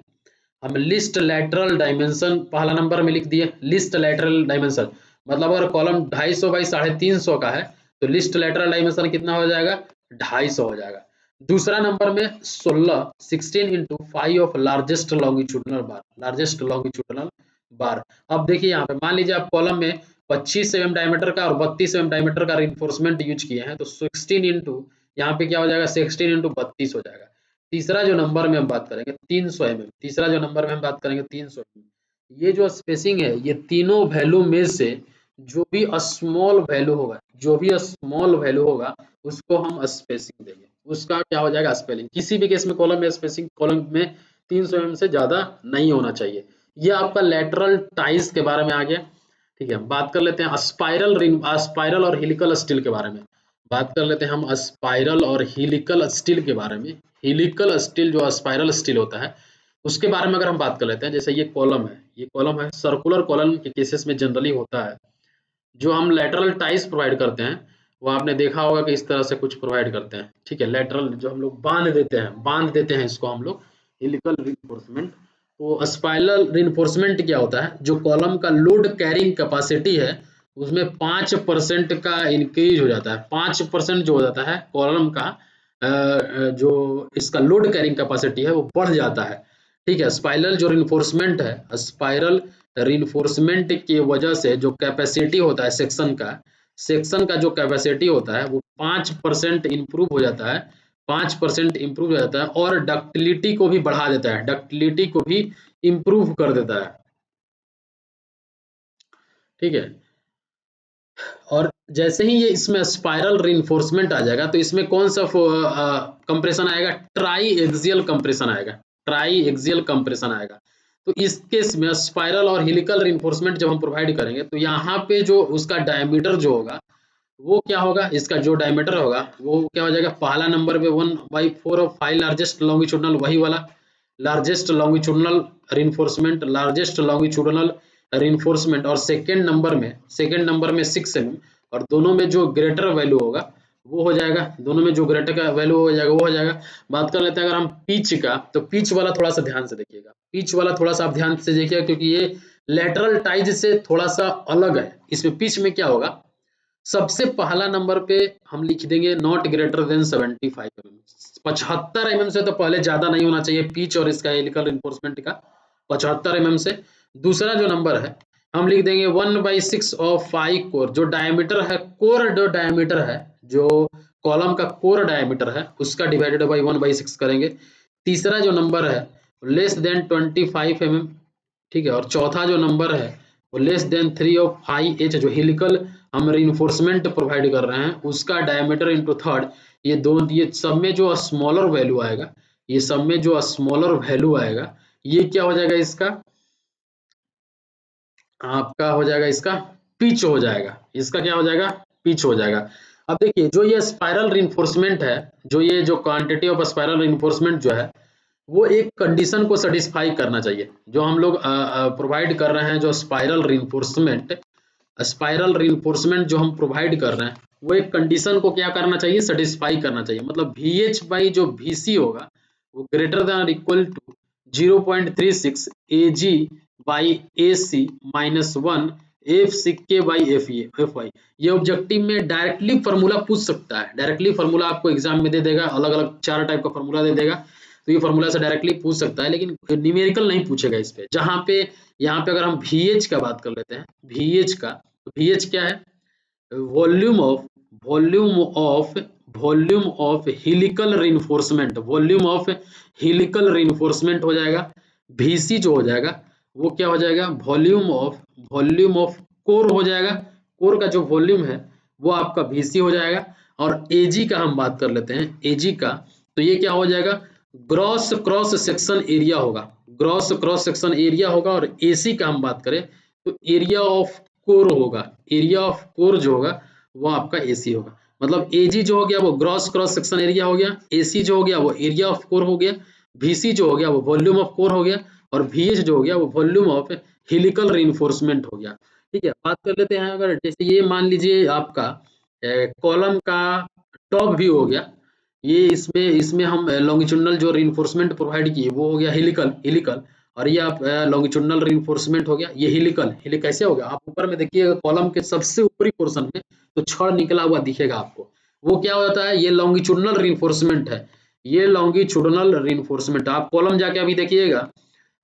Speaker 1: हम लिस्ट लैटरल डायमेंशन पहला नंबर में लिख दिए। लिस्ट लैटरल डायमेंशन मतलब अगर कॉलम 250 बाई 350 का है तो लिस्ट लैटरल डायमेंशन कितना हो जाएगा, 250 हो जाएगा। दूसरा नंबर में 16 into 5 ऑफ लार्जेस्ट लॉन्गिट्यूडनल बार। अब देखिए यहाँ पे मान लीजिए आप कॉलम में 25 mm डायमीटर का और 32 mm डायमीटर का रिइंफोर्समेंट यूज किए हैं, तो 16 इंटू यहाँ पे क्या हो जाएगा, 16 इंटू 32 हो जाएगा। तीसरा जो नंबर में हम बात करेंगे 300 mm, ये जो स्पेसिंग है ये तीनों वैल्यू में से जो भी स्मॉल वैल्यू होगा उसको हम स्पेसिंग देंगे, उसका क्या हो जाएगा, स्पेलिंग। किसी भी केस में कॉलम में स्पेसिंग कॉलम में 300 mm से ज्यादा नहीं होना चाहिए। ये आपका लैटरल टाइज के बारे में आ गया, ठीक है। बात कर लेते हैं स्पाइरल और हेलिकल स्टील के बारे में। बात कर लेते हैं हम स्पाइरल और हेलिकल स्टील के बारे में। हेलिकल स्टील जो स्पाइरल स्टील होता है उसके बारे में अगर हम बात कर लेते हैं, जैसे ये कॉलम है, सर्कुलर कॉलम के केसेस में जनरली होता है। जो हम लैटरल टाइज प्रोवाइड करते हैं वो आपने देखा होगा कि इस तरह से कुछ प्रोवाइड करते हैं, ठीक है। लैटरल जो हम लोग बांध देते हैं इसको हम लोग हेलिकल रिइंफोर्समेंट। तो स्पाइरल रिइंफोर्समेंट क्या होता है, जो कॉलम का लोड कैरिंग कैपेसिटी है उसमें 5% का इंक्रीज हो जाता है। 5% जो हो जाता है कॉलम का जो इसका लोड कैरिंग कैपेसिटी है वो बढ़ जाता है। ठीक है, स्पाइरल जो रिइंफोर्समेंट है, स्पाइरल रिइंफोर्समेंट की वजह से जो कैपेसिटी होता है सेक्शन का जो कैपेसिटी होता है वो 5% इम्प्रूव हो जाता है। 5% इम्प्रूव हो जाता है और डक्टिलिटी को भी बढ़ा देता है, डक्टिलिटी को भी इम्प्रूव कर देता है। ठीक है, और जैसे ही ये इसमें स्पाइरल रिइंफोर्समेंट आ जाएगा तो इसमें कौन सा कंप्रेशन आएगा, ट्राई एक्सियल कंप्रेशन आएगा, ट्राई एक्सियल कंप्रेशन आएगा। तो इस केस में स्पाइरल और हेलिकल रिइंफोर्समेंट जब हम प्रोवाइड करेंगे तो यहाँ पे जो उसका डायमीटर जो होगा वो क्या होगा, इसका जो डायमीटर होगा वो क्या हो जाएगा, पहला नंबर पे 1/4 ऑफ 5 लार्जेस्ट लॉन्गिट्यूडनल, वही वाला largest longitudinal reinforcement, largest longitudinal reinforcement. और सेकंड नंबर में 6 mm, और दोनों में जो ग्रेटर वैल्यू होगा वो हो जाएगा, दोनों में जो ग्रेटर का वैल्यू हो जाएगा वो हो जाएगा। बात कर लेते हैं अगर हम पिच का, तो पिच वाला थोड़ा सा ध्यान से देखिएगा, पिच वाला थोड़ा सा आप ध्यान से देखिएगा क्योंकि ये लेटरल टाइज से थोड़ा सा अलग है। इसमें पिच में क्या होगा, सबसे पहला नंबर पे हम लिख देंगे not greater than 75 mm। 75 mm से तो पहले ज्यादा नहीं होना चाहिए पिच और इसका हेलिकल रिइंफोर्समेंट का, 75 mm से। दूसरा जो नंबर है हम लिख देंगे 1/6 ऑफ 5 कोर, जो डायमीटर है, कोर जो डायमीटर है, जो कॉलम का कोर डायमीटर है उसका डिवाइडेड बाई 1/6 करेंगे। तीसरा जो नंबर है लेस देन 25 mm। ठीक है, और चौथा जो नंबर है वो लेस देन 3 ऑफ 5H, जो हेलिकल हम रिइंफोर्समेंट प्रोवाइड कर रहे हैं उसका डायमीटर इंटू थर्ड। ये सब में जो स्मॉलर वैल्यू आएगा, ये सब में जो स्मॉलर वैल्यू आएगा ये क्या हो जाएगा, इसका आपका हो जाएगा, इसका पिच हो जाएगा, इसका क्या हो जाएगा, पिच हो जाएगा। अब देखिए जो ये स्पाइरल रिइंफोर्समेंट है, जो क्वांटिटी ऑफ स्पाइरल रिइंफोर्समेंट जो है वो एक कंडीशन को सेटिस्फाई करना चाहिए। जो हम लोग प्रोवाइड कर रहे हैं, जो स्पाइरल रिइंफोर्समेंट जो हम प्रोवाइड कर रहे हैं वो एक कंडीशन को क्या करना चाहिए, सेटिस्फाई करना चाहिए। मतलब VH बाई जो VC होगा वो greater than equal to 0.36 AG by AC minus 1 FCK by FY। ये ऑब्जेक्टिव में डायरेक्टली फार्मूला पूछ सकता है, डायरेक्टली फार्मूला आपको एग्जाम में दे देगा, अलग अलग 4 टाइप का फार्मूला दे देगा, तो ये फार्मूला से डायरेक्टली पूछ सकता है, लेकिन न्यूमेरिकल नहीं पूछेगा इस पे। जहां पे यहाँ पे अगर हम VH का बात कर लेते हैं, VH का, तो VH क्या है, volume of volume of volume of helical reinforcement, volume of helical reinforcement हो जाएगा। VC जो हो जाएगा वो क्या हो जाएगा, वॉल्यूम ऑफ कोर हो जाएगा, कोर का जो वॉल्यूम है वो आपका VC हो जाएगा। और AG का हम बात कर लेते हैं, AG का, तो ये क्या हो जाएगा, ग्रॉस क्रॉस सेक्शन एरिया होगा, ग्रॉस क्रॉस सेक्शन एरिया होगा। और AC का हम बात करें तो एरिया ऑफ कोर होगा, एरिया ऑफ कोर जो होगा वो आपका AC होगा। मतलब AG जो हो गया वो ग्रॉस क्रॉस सेक्शन एरिया हो गया, AC जो हो गया वो एरिया ऑफ कोर हो गया, VC जो हो गया वो वॉल्यूम ऑफ कोर हो गया, और VH जो हो गया वो वॉल्यूम ऑफ हेलिकल रिइंफोर्समेंट हो गया। ठीक है, बात कर लेते हैं अगर जैसे ये मान लीजिए आपका कॉलम का टॉप व्यू हो गया, ये इसमें इसमें हम लॉन्गिट्यूडनल जो रिइंफोर्समेंट प्रोवाइड किए वो हो गया हेलिकल हेलिकल, और ये आप लॉन्गिट्यूडनल रिइंफोर्समेंट हो गया, ये हेलिकल हेलिकल कैसे हो गया, आप ऊपर में देखिएगा कॉलम के सबसे ऊपरी पोर्शन में तो छड़ निकला हुआ दिखेगा आपको, वो क्या होता है, ये लॉन्गिट्यूडनल रिइंफोर्समेंट है, ये लॉन्गिट्यूडनल रिइंफोर्समेंट। आप कॉलम जाके अभी देखिएगा,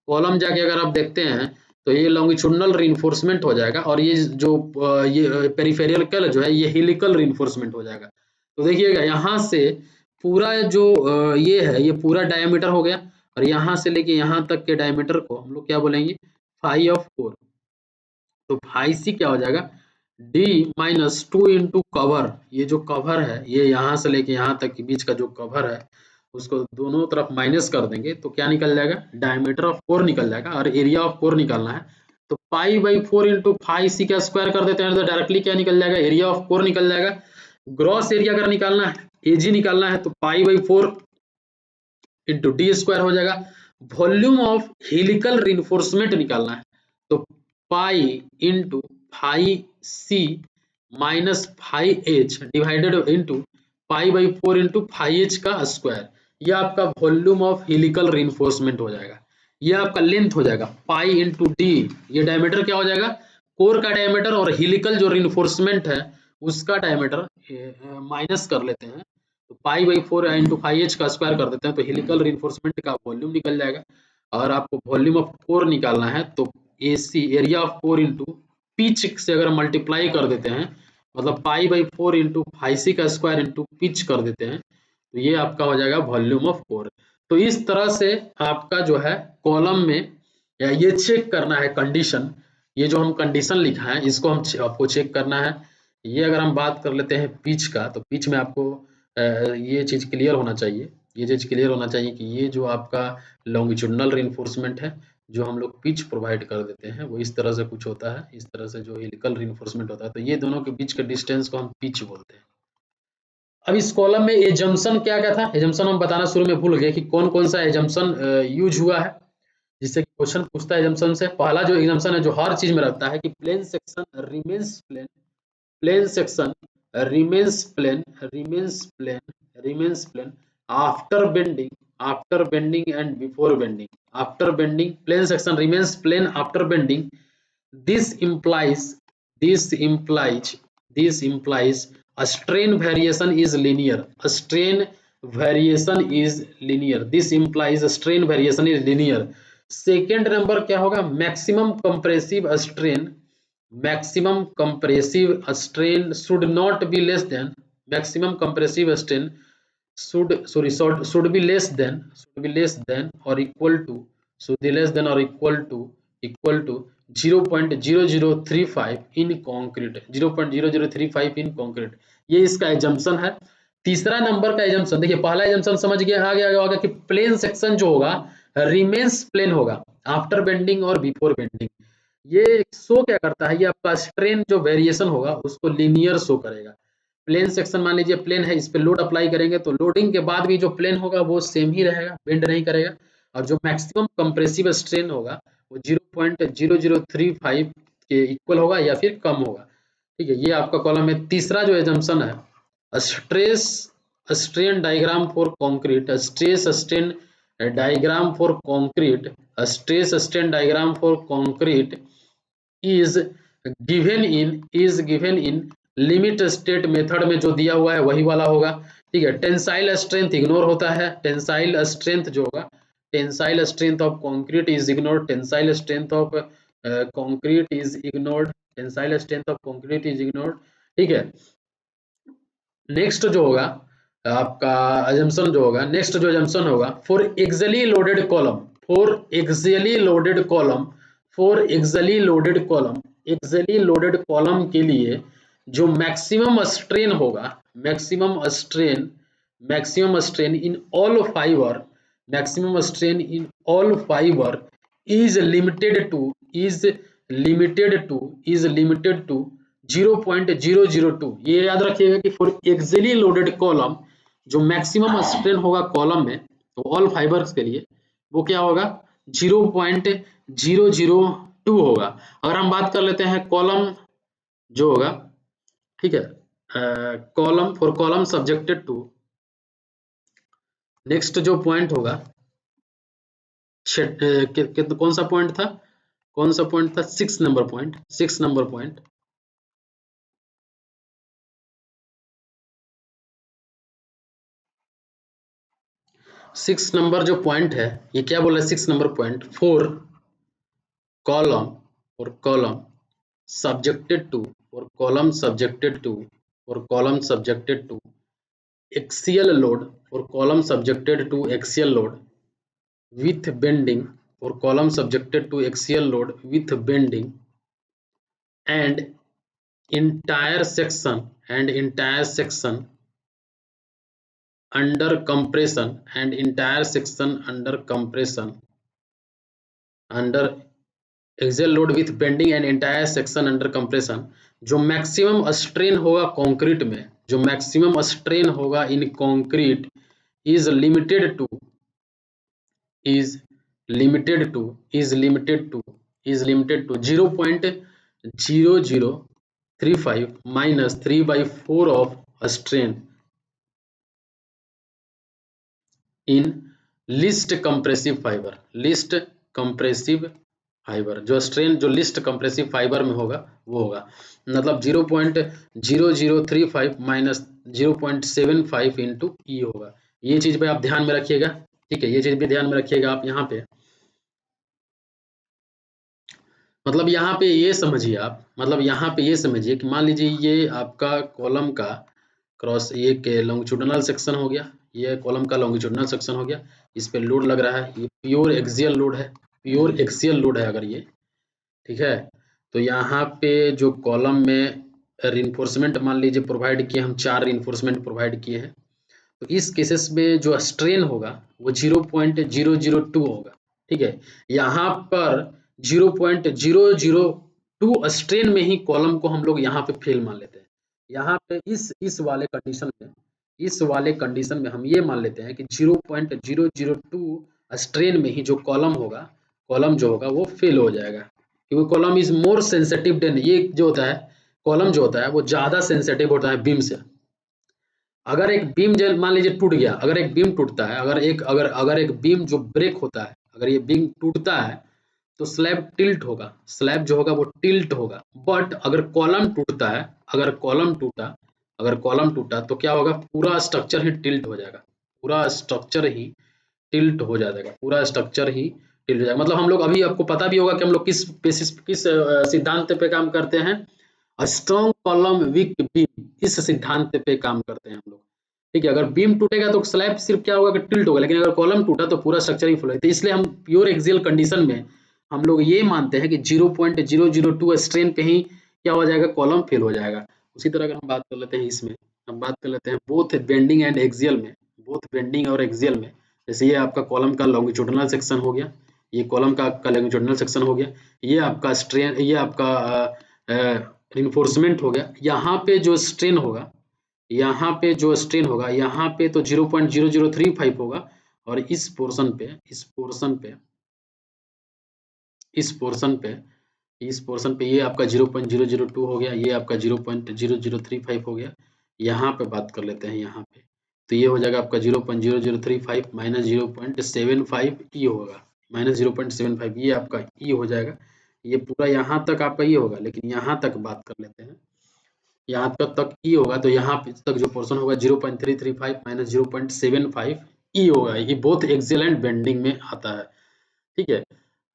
Speaker 1: कॉलम जाके अगर आप देखते हैं तो ये लॉन्गिट्यूडनल रिइंफोर्समेंट हो जाएगा, और ये जो ये पेरिफेरल जो है ये हेलिकल रिइंफोर्समेंट हो जाएगा। तो देखिएगा यहाँ से पूरा जो ये है ये पूरा डायमीटर हो गया, और यहाँ से लेके यहाँ तक के डायमीटर को हम लोग क्या बोलेंगे, फाई ऑफ कोर। तो फाई सी क्या हो जाएगा, D माइनस 2 इंटू कवर, ये जो कवर है ये यहाँ से लेके यहाँ तक के बीच का जो कवर है उसको दोनों तरफ माइनस कर देंगे तो क्या निकल जाएगा, डायमीटर ऑफ कोर निकल जाएगा, और एरिया ऑफ कोर निकालना है तो पाई/4 इंटू फाई सी का स्क्वायर कर देते हैं तो डायरेक्टली क्या निकल जाएगा, एरिया ऑफ कोर निकल जाएगा। ग्रॉस एरिया अगर निकालना है, AG निकालना है तो पाई/4 इंटू D स्क्वायर हो जाएगा। वॉल्यूम ऑफ हेलिकल रिइंफोर्समेंट निकालना है तो pi into phi C minus phi H divided into पाई/4 इंटू फाई एच का स्क्वायर। ये आपका वॉल्यूम ऑफ हेलिकल रिइंफोर्समेंट हो जाएगा। ये आपका लेंथ हो जाएगा पाई इंटू डी। ये डायमीटर क्या हो जाएगा, कोर का डायमीटर और हेलिकल जो रिइंफोर्समेंट है उसका डायमीटर माइनस कर लेते हैं, तो पाई बाई 4 इंटू फाइव एच का स्क्वायर कर देते हैं, तो हेलिकल रिइंफोर्समेंट का वॉल्यूम निकल जाएगा। और आपको वॉल्यूम ऑफ कोर निकालना है तो AC area of core into pitch से अगर मल्टीप्लाई कर देते हैं, मतलब pi by 4 into five C का स्क्वायर इंटू पिच कर देते हैं, तो ये आपका हो जाएगा वॉल्यूम ऑफ कोर। तो इस तरह से आपका जो है कॉलम में या ये चेक करना है कंडीशन, ये जो हम कंडीशन लिखा है इसको हम आपको चेक करना है। ये अगर हम बात कर लेते हैं पिच का, तो पिच में आपको ये चीज क्लियर होना चाहिए, ये चीज क्लियर होना चाहिए कि ये जो आपका लॉन्गिट्यूडनल रिइंफोर्समेंट है जो हम लोग पिच प्रोवाइड कर देते हैं वो इस तरह से कुछ होता है, इस तरह से जो हेलिकल रिइंफोर्समेंट होता है, तो ये दोनों के बीच के डिस्टेंस को हम पिच बोलते हैं। अब इस कॉलम में एजम्पशन क्या क्या था, एजम्पशन हम बताना शुरू में भूल गए कि कौन कौन सा एजम्पशन यूज हुआ है जिससे क्वेश्चन पूछता है एजम्पशन से। पहला जो एजम्पशन है जो हर चीज में रहता है कि plane section remains plane, plane section remains plane, remains plane after bending, after bending and before bending, after bending plane section remains plane after bending. This implies, this implies, this implies a strain variation is linear. A strain variation is linear. This implies a strain variation is linear. Second number क्या होगा, maximum compressive strain, maximum compressive strain should not be less than, maximum compressive strain should be less than or equal to, should be less than or equal to 0.0035 in concrete, 0.0035 in concrete। ये इसका assumption है। तीसरा number का assumption देखिए, पहला assumption समझ गए, आगे आगे होगा कि प्लेन सेक्शन जो होगा रिमेन्स प्लेन होगा आफ्टर बेंडिंग और बिफोर बेंडिंग। ये शो क्या करता है, ये आपका स्ट्रेन जो वेरिएशन होगा उसको लीनियर शो करेगा। प्लेन सेक्शन मान लीजिए प्लेन है, इस पे लोड अप्लाई करेंगे तो लोडिंग के बाद भी जो प्लेन होगा वो सेम ही रहेगा, बेंड नहीं करेगा। और जो मैक्सिमम कंप्रेसिव स्ट्रेन होगा वो 0.0035 के इक्वल होगा या फिर कम होगा। ठीक है, ये आपका कॉलम में तीसरा जो एजम्पशन है, stress strain diagram for concrete, stress strain diagram for concrete, stress strain diagram for concrete is given in limit state method में जो दिया हुआ है वही वाला होगा। ठीक है, टेंसाइल स्ट्रेंथ इग्नोर होता है, टेंसाइल स्ट्रेंथ जो होगा, tensile strength of concrete is ignored, tensile strength of concrete is ignored, tensile strength of concrete is ignored. ठीक है, नेक्स्ट जो होगा आपका अजम्पशन जो होगा, नेक्स्ट जो अजम्पशन होगा, for axially loaded column, for axially loaded column, for axially loaded column, axially loaded column के लिए जो मैक्सिमम स्ट्रेन होगा, maximum strain in all fibre, maximum strain in all fibre is limited to 0.002। ये याद रखिएगा कि for axially loaded column जो maximum strain होगा कॉलम में, तो ऑल फाइबर्स के लिए वो क्या होगा, 0.002 होगा। अगर हम बात कर लेते हैं कॉलम जो होगा, ठीक है, column for column subjected to, next जो पॉइंट होगा कौन सा पॉइंट था, कौन सा पॉइंट था, 6 number point, 6 number point. Six number जो पॉइंट है ये क्या बोला है, 6 number point, for column subjected to, और कॉलम सब्जेक्टेड टू, और column subjected to axial load, और column subjected to axial load with bending, or column subjected to axial load with bending, and entire section under compression, and entire section under compression, under axial load with bending and entire section under compression। जो maximum strain होगा concrete में, जो maximum strain होगा in concrete is limited to 0.0035 -3/4 of strain, in least compressive fibre, least compressive fibre, जो strain जो least compressive fibre में होगा वो होगा, मतलब 0.0035 माइनस 0.75 इंटू ई होगा। ये चीज पे आप ध्यान में रखिएगा, ठीक है, ये चीज भी ध्यान में रखिएगा आप यहाँ पे। मतलब यहाँ पे ये समझिए आप, मतलब यहाँ पे ये समझिए कि मान लीजिए ये आपका कॉलम का क्रॉस, ये के लॉन्गिट्यूडिनल सेक्शन हो गया, ये कॉलम का लॉन्गिट्यूडिनल सेक्शन हो गया, इस पे लोड लग रहा है, ये प्योर एक्सियल लोड है, प्योर एक्सियल लोड है अगर ये, ठीक है। तो यहाँ पे जो कॉलम में रिइंफोर्समेंट मान लीजिए प्रोवाइड किए, हम 4 रिइंफोर्समेंट प्रोवाइड किए हैं, तो इस केसेस में जो स्ट्रेन होगा वो 0.002 होगा, ठीक है। यहाँ पर 0.002 स्ट्रेन में ही कॉलम को हम लोग यहाँ पे फेल मान लेते हैं। यहाँ पे इस वाले कंडीशन में, इस वाले कंडीशन में हम ये मान लेते हैं कि 0.002 स्ट्रेन में ही जो कॉलम होगा, कॉलम जो होगा वो फेल हो जाएगा, क्योंकि column is more sensitive then, ये जो होता है कॉलम जो होता है वो ज्यादा सेंसिटिव होता है बीम से। अगर एक बीम मान लीजिए टूट गया, अगर एक बीम टूटता है, अगर एक बीम जो ब्रेक होता है, अगर ये बीम टूटता है तो स्लैब टिल्ट होगा, स्लैब जो होगा वो टिल्ट होगा। बट अगर कॉलम टूटता है, अगर कॉलम टूटा तो क्या होगा, पूरा स्ट्रक्चर ही टिल्ट हो जाएगा, पूरा स्ट्रक्चर ही टिल्ट हो जाएगा, पूरा स्ट्रक्चर ही टिल्ट हो जाएगा। मतलब हम लोग अभी आपको पता भी होगा कि हम लोग किस बेसिस, किस सिद्धांत पे काम करते हैं, स्ट्रॉन्ग कॉलम वीक बीम, इस सिद्धांत पे काम करते हैं हम लोग, ठीक है। अगर बीम टूटेगा तो स्लैब सिर्फ क्या होगा कि टिल्ट होगा, लेकिन अगर कॉलम टूटा तो पूरा स्ट्रक्चर ही फुल होगा। तो इसलिए हम प्योर एक्सियल कंडीशन में हम लोग ये मानते हैं कि 0.002 स्ट्रेन पे ही क्या हो जाएगा, कॉलम फेल हो जाएगा। उसी तरह अगर हम बात कर लेते हैं इसमें, हम बात कर लेते हैं बोथ बेंडिंग एंड एक्सियल में, बोथ बेंडिंग और एक्सियल में, जैसे ये आपका कॉलम का लॉन्गिट्यूडिनल सेक्शन हो गया, ये कॉलम का लॉन्गिट्यूडिनल सेक्शन हो गया, ये आपका स्ट्रेन, ये आपका रिइंफोर्समेंट हो गया। यहाँ पे जो स्ट्रेन होगा, यहाँ पे जो स्ट्रेन होगा, यहाँ पे तो 0.0035 होगा, और इस पोर्शन पे, इस पोर्शन पे ये आपका 0.002 हो गया, ये आपका 0.0035 हो गया। यहाँ पे बात कर लेते हैं, यहाँ पे तो ये हो जाएगा आपका 0.0035 माइनस 0.75 ई होगा, माइनस 0.75 ये आपका ई हो जाएगा। ये पूरा यहाँ तक आपका ये होगा, लेकिन यहाँ तक बात कर लेते हैं, यहाँ तक ई होगा, तो यहाँ तक जो पोर्शन होगा 0.335 माइनस 0.75 ई होगा। ये बहुत एक्सीलेंट बेंडिंग में आता है, ठीक है।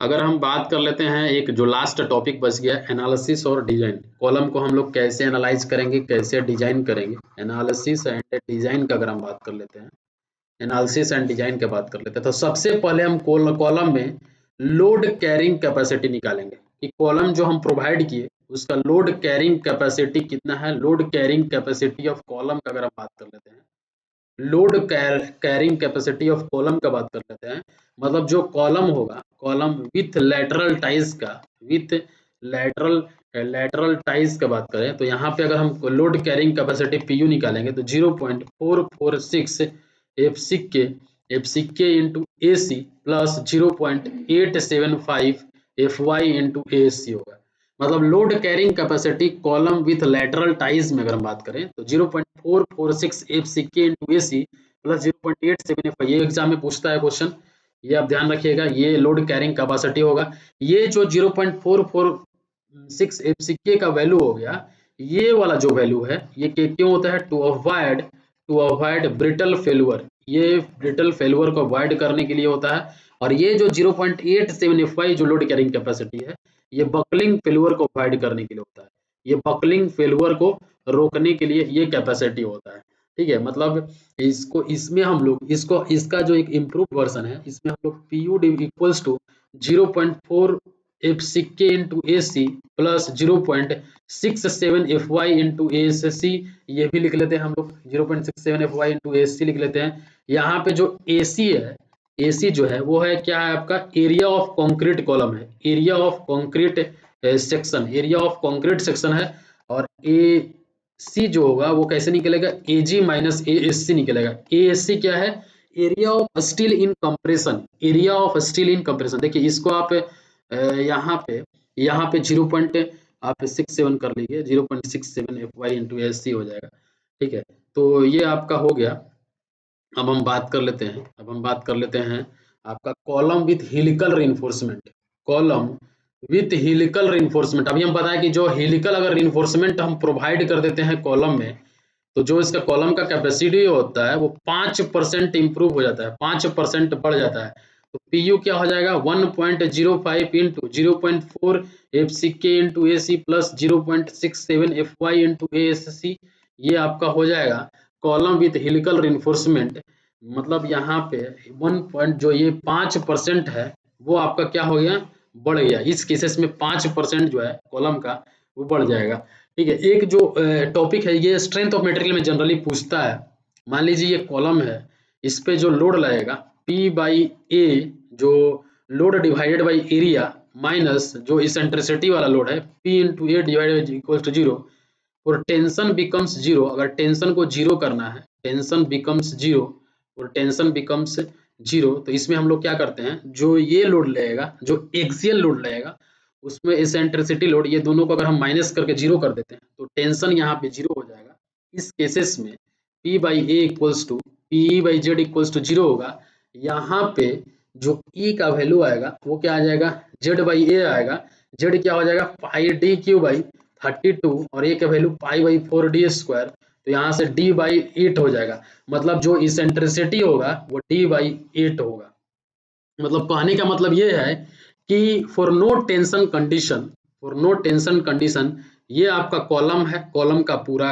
Speaker 1: अगर हम बात कर लेते हैं, एक जो लास्ट टॉपिक बच गया, एनालिसिस और डिजाइन, कॉलम को हम लोग कैसे एनालाइज करेंगे, कैसे डिजाइन करेंगे, एनालिसिस एंड डिजाइन का अगर हम बात कर लेते हैं, एनालिसिस एंड डिजाइन की बात कर लेते हैं, तो सबसे पहले हम कॉलम में लोड कैरिंग कैपेसिटी निकालेंगे कि कॉलम जो हम प्रोवाइड किए उसका लोड कैरिंग कैपेसिटी कितना है। Load carrying capacity of column का अगर हम बात कर लेते हैं, load carrying capacity of column का बात कर लेते हैं, मतलब जो कॉलम होगा, कॉलम विथ लेटरल टाइज का, विथ लेटरल टाइज का बात करें, तो यहाँ पे अगर हम लोड कैरिंग कैपेसिटी पीयू निकालेंगे तो 0.446 FCK into AC plus 0.875 FY into AC होगा। मतलब load carrying capacity column with lateral ties में अगर हम बात करें तो 0.446 FCK into AC plus 0.87 FY, ये एग्जाम में पूछता है क्वेश्चन, ये आप ध्यान रखिएगा, ये लोड कैरिंग कैपेसिटी होगा। ये जो 0.446 एफसीके का वैल्यू हो गया, ये वाला जो वैल्यू है ये क्यों होता है, टू अवॉइड ब्रिटल फेल्यूर, ये ब्रिटल फेल्यूर को अवॉइड करने के लिए होता है। और ये जो 0.87 एफवाई जो लोड कैरिंग कैपेसिटी है, ये बकलिंग फेल्यूर को अवॉइड करने के लिए होता है, ये बकलिंग फेल्यूर को रोकने के लिए ये कैपेसिटी होता है, ठीक है। मतलब इसको, इसमें हम लोग इसको, इसका जो एक इम्प्रूव वर्जन है, इसमें हम लोग PU equals to 0.4 FCK into AC plus 0.67 FY into AC, ये भी लिख लेते हैं हम लोग, 0.67 एफवाई इंटू एसी लिख लेते हैं। यहाँ पे जो एसी है, एसी जो है वो है क्या है, आपका एरिया ऑफ कॉन्क्रीट कॉलम है, area of concrete section, area of concrete section है। और ए सी जो होगा वो कैसे निकलेगा, ए जी माइनस ए एस सी निकलेगा। ए एस सी क्या है, area of steel in compression, area of steel in compression. देखिए इसको आप यहाँ पे 0.67 कर लीजिए, 0.67 F Y into S C हो जाएगा, ठीक है। तो ये आपका हो गया, अब हम बात कर लेते हैं आपका column with helical reinforcement. Column with helical reinforcement, अभी हम बताएं कि जो हेलिकल अगर रिइंफोर्समेंट हम प्रोवाइड कर देते हैं कॉलम में, तो जो इसका कॉलम का कैपेसिटी होता है वो 5% इम्प्रूव हो जाता है, 5% बढ़ जाता है। तो पीयू क्या हो जाएगा 1.05 into 0.4 F C K into A C plus 0.67 F Y into A S C, ये आपका हो जाएगा कॉलम विथ हेलिकल रिइंफोर्समेंट। मतलब यहाँ पे 1 पॉइंट जो ये 5% है वो आपका क्या हो गया, बढ़ गया। इस केसेस में 5% जो है कॉलम का वो बढ़ जाएगा। ठीक है, एक जो टॉपिक है ये स्ट्रेंथ ऑफ मटेरियल में जनरली पूछता है। मान लीजिए ये कॉलम है, इस पे जो लोड लगेगा P बाई ए, जो load divided by area minus जो इसेंट्रिसिटी वाला लोड है P into A divided equal to 0 और टेंशन बिकम्स 0। अगर टेंशन को 0 करना है, टेंशन बिकम्स 0 और टेंशन बिकम्स 0, तो इसमें हम लोग क्या करते हैं, जो ये लोड लगेगा, जो एक्सियल लोड लगेगा उसमें इसेंट्रिसिटी लोड, ये दोनों को अगर हम माइनस करके 0 कर देते हैं तो टेंशन यहाँ पे 0 हो जाएगा। इस केसेस में P by A equals to P by Z equals to 0 होगा। यहाँ पे जो E का वैल्यू आएगा वो क्या आ जाएगा, Z बाई ए आएगा। Z क्या हो जाएगा पाई डी क्यू बाई 32 और ए का value pi by 4d square, तो यहाँ से d बाई 8 हो जाएगा। मतलब जो इसेंट्रिसिटी होगा वो d बाई 8 होगा। मतलब कहने का मतलब ये है कि फॉर नो टेंशन कंडीशन ये आपका कॉलम है, कॉलम का पूरा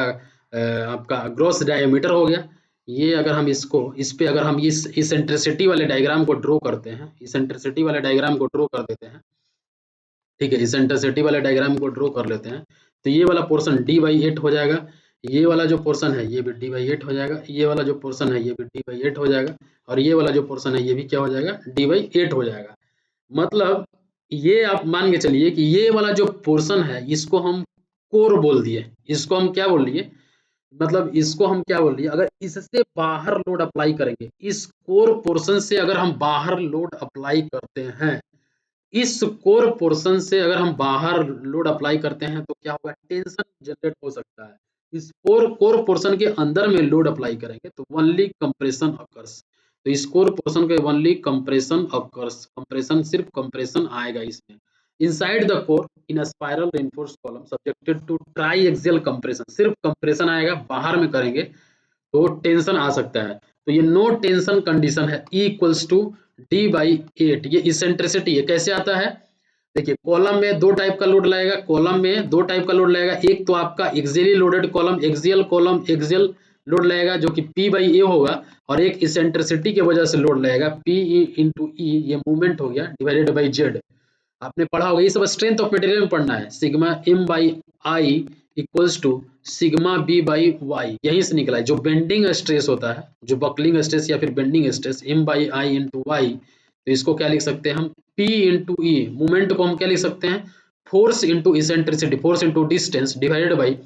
Speaker 1: आपका ग्रॉस डायमीटर हो गया। ये अगर हम इस पे अगर हम इस इसेंट्रिसिटी वाले डायग्राम को ड्रॉ करते हैं, इसेंट्रिसिटी वाले डायग्राम को ड्रॉ कर देते हैं, ठीक है, इसेंट्रिसिटी वाले डायग्राम को ड्रॉ कर लेते हैं, तो ये वाला पोर्शन d बाई 8 हो जाएगा, ये वाला जो पोर्शन है ये भी d बाई 8 हो जाएगा, ये वाला जो पोर्शन है ये भी d बाई 8 हो जाएगा, और ये वाला जो पोर्शन है ये भी क्या हो जाएगा d बाई 8 हो जाएगा। मतलब ये आप मान के चलिए कि ये वाला जो पोर्शन है इसको हम कोर बोल दिए, इसको हम क्या बोल दिए, मतलब इसको हम क्या बोल दिए, अगर इससे बाहर लोड अप्लाई करेंगे, इस कोर पोर्शन से अगर हम बाहर लोड अप्लाई करते हैं, इस कोर पोर्शन से अगर हम बाहर लोड अप्लाई करते हैं तो क्या होगा, टेंशन जनरेट हो सकता है। इस कोर पोर्शन के अंदर में लोड अप्लाई करेंगे तो ओनली कंप्रेशन अकर्स, तो इस कोर पोर्शन के ओनली कंप्रेशन अकर्स, कंप्रेशन सिर्फ कंप्रेशन आएगा इसमें। Inside the core in spiral reinforced column subjected to triaxial compression, सिर्फ कंप्रेशन आएगा, बाहर में करेंगे तो टेंशन आ सकता है। तो ये नो टेंशन कंडीशन है, E equals to D by 8। ये इसेंट्रिसिटी है, कैसे आता है, देखिए कॉलम में दो टाइप का लोड लगेगा, कॉलम में दो टाइप का लोड लगेगा, एक तो आपका axially loaded column, axial load लगेगा जो कि P बाई ए होगा, और एक इसेंट्रिसिटी की वजह से लोड लगेगा P इंटू ई, ये मूवमेंट हो गया डिवाइडेड बाई जेड। आपने पढ़ा होगा, ये सब स्ट्रेंथ ऑफ मटेरियल में पढ़ना है, sigma M by I equals to sigma B by Y, यहीं से निकला है। जो बेंडिंग स्ट्रेस होता है, जो बकलिंग स्ट्रेस या फिर bending stress M by I into Y, तो इसको क्या लिख सकते हैं हम P इंटू ई, मूवमेंट को हम क्या लिख सकते हैं force into eccentricity, force into distance divided by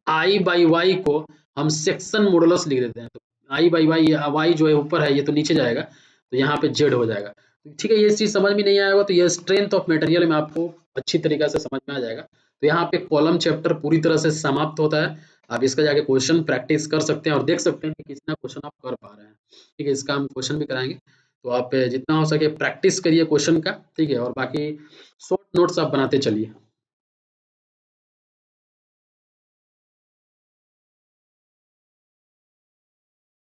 Speaker 1: I by Y को हम सेक्शन मॉडुलस लिख देते हैं। तो आई बाई वाई, वाई जो है ऊपर है ये तो नीचे जाएगा, तो यहाँ पे जेड हो जाएगा। ठीक है, ये चीज समझ में नहीं आएगा तो ये स्ट्रेंथ ऑफ मटेरियल में आपको अच्छी तरीके से समझ में आ जाएगा। तो यहाँ पे कॉलम चैप्टर पूरी तरह से समाप्त होता है। आप इसका जाके क्वेश्चन प्रैक्टिस कर सकते हैं और देख सकते हैं कि कितना क्वेश्चन आप कर पा रहे हैं। ठीक है, इसका हम क्वेश्चन भी कराएंगे, तो आप जितना हो सके प्रैक्टिस करिए क्वेश्चन का, ठीक है, और बाकी शॉर्ट नोट्स आप बनाते चलिए।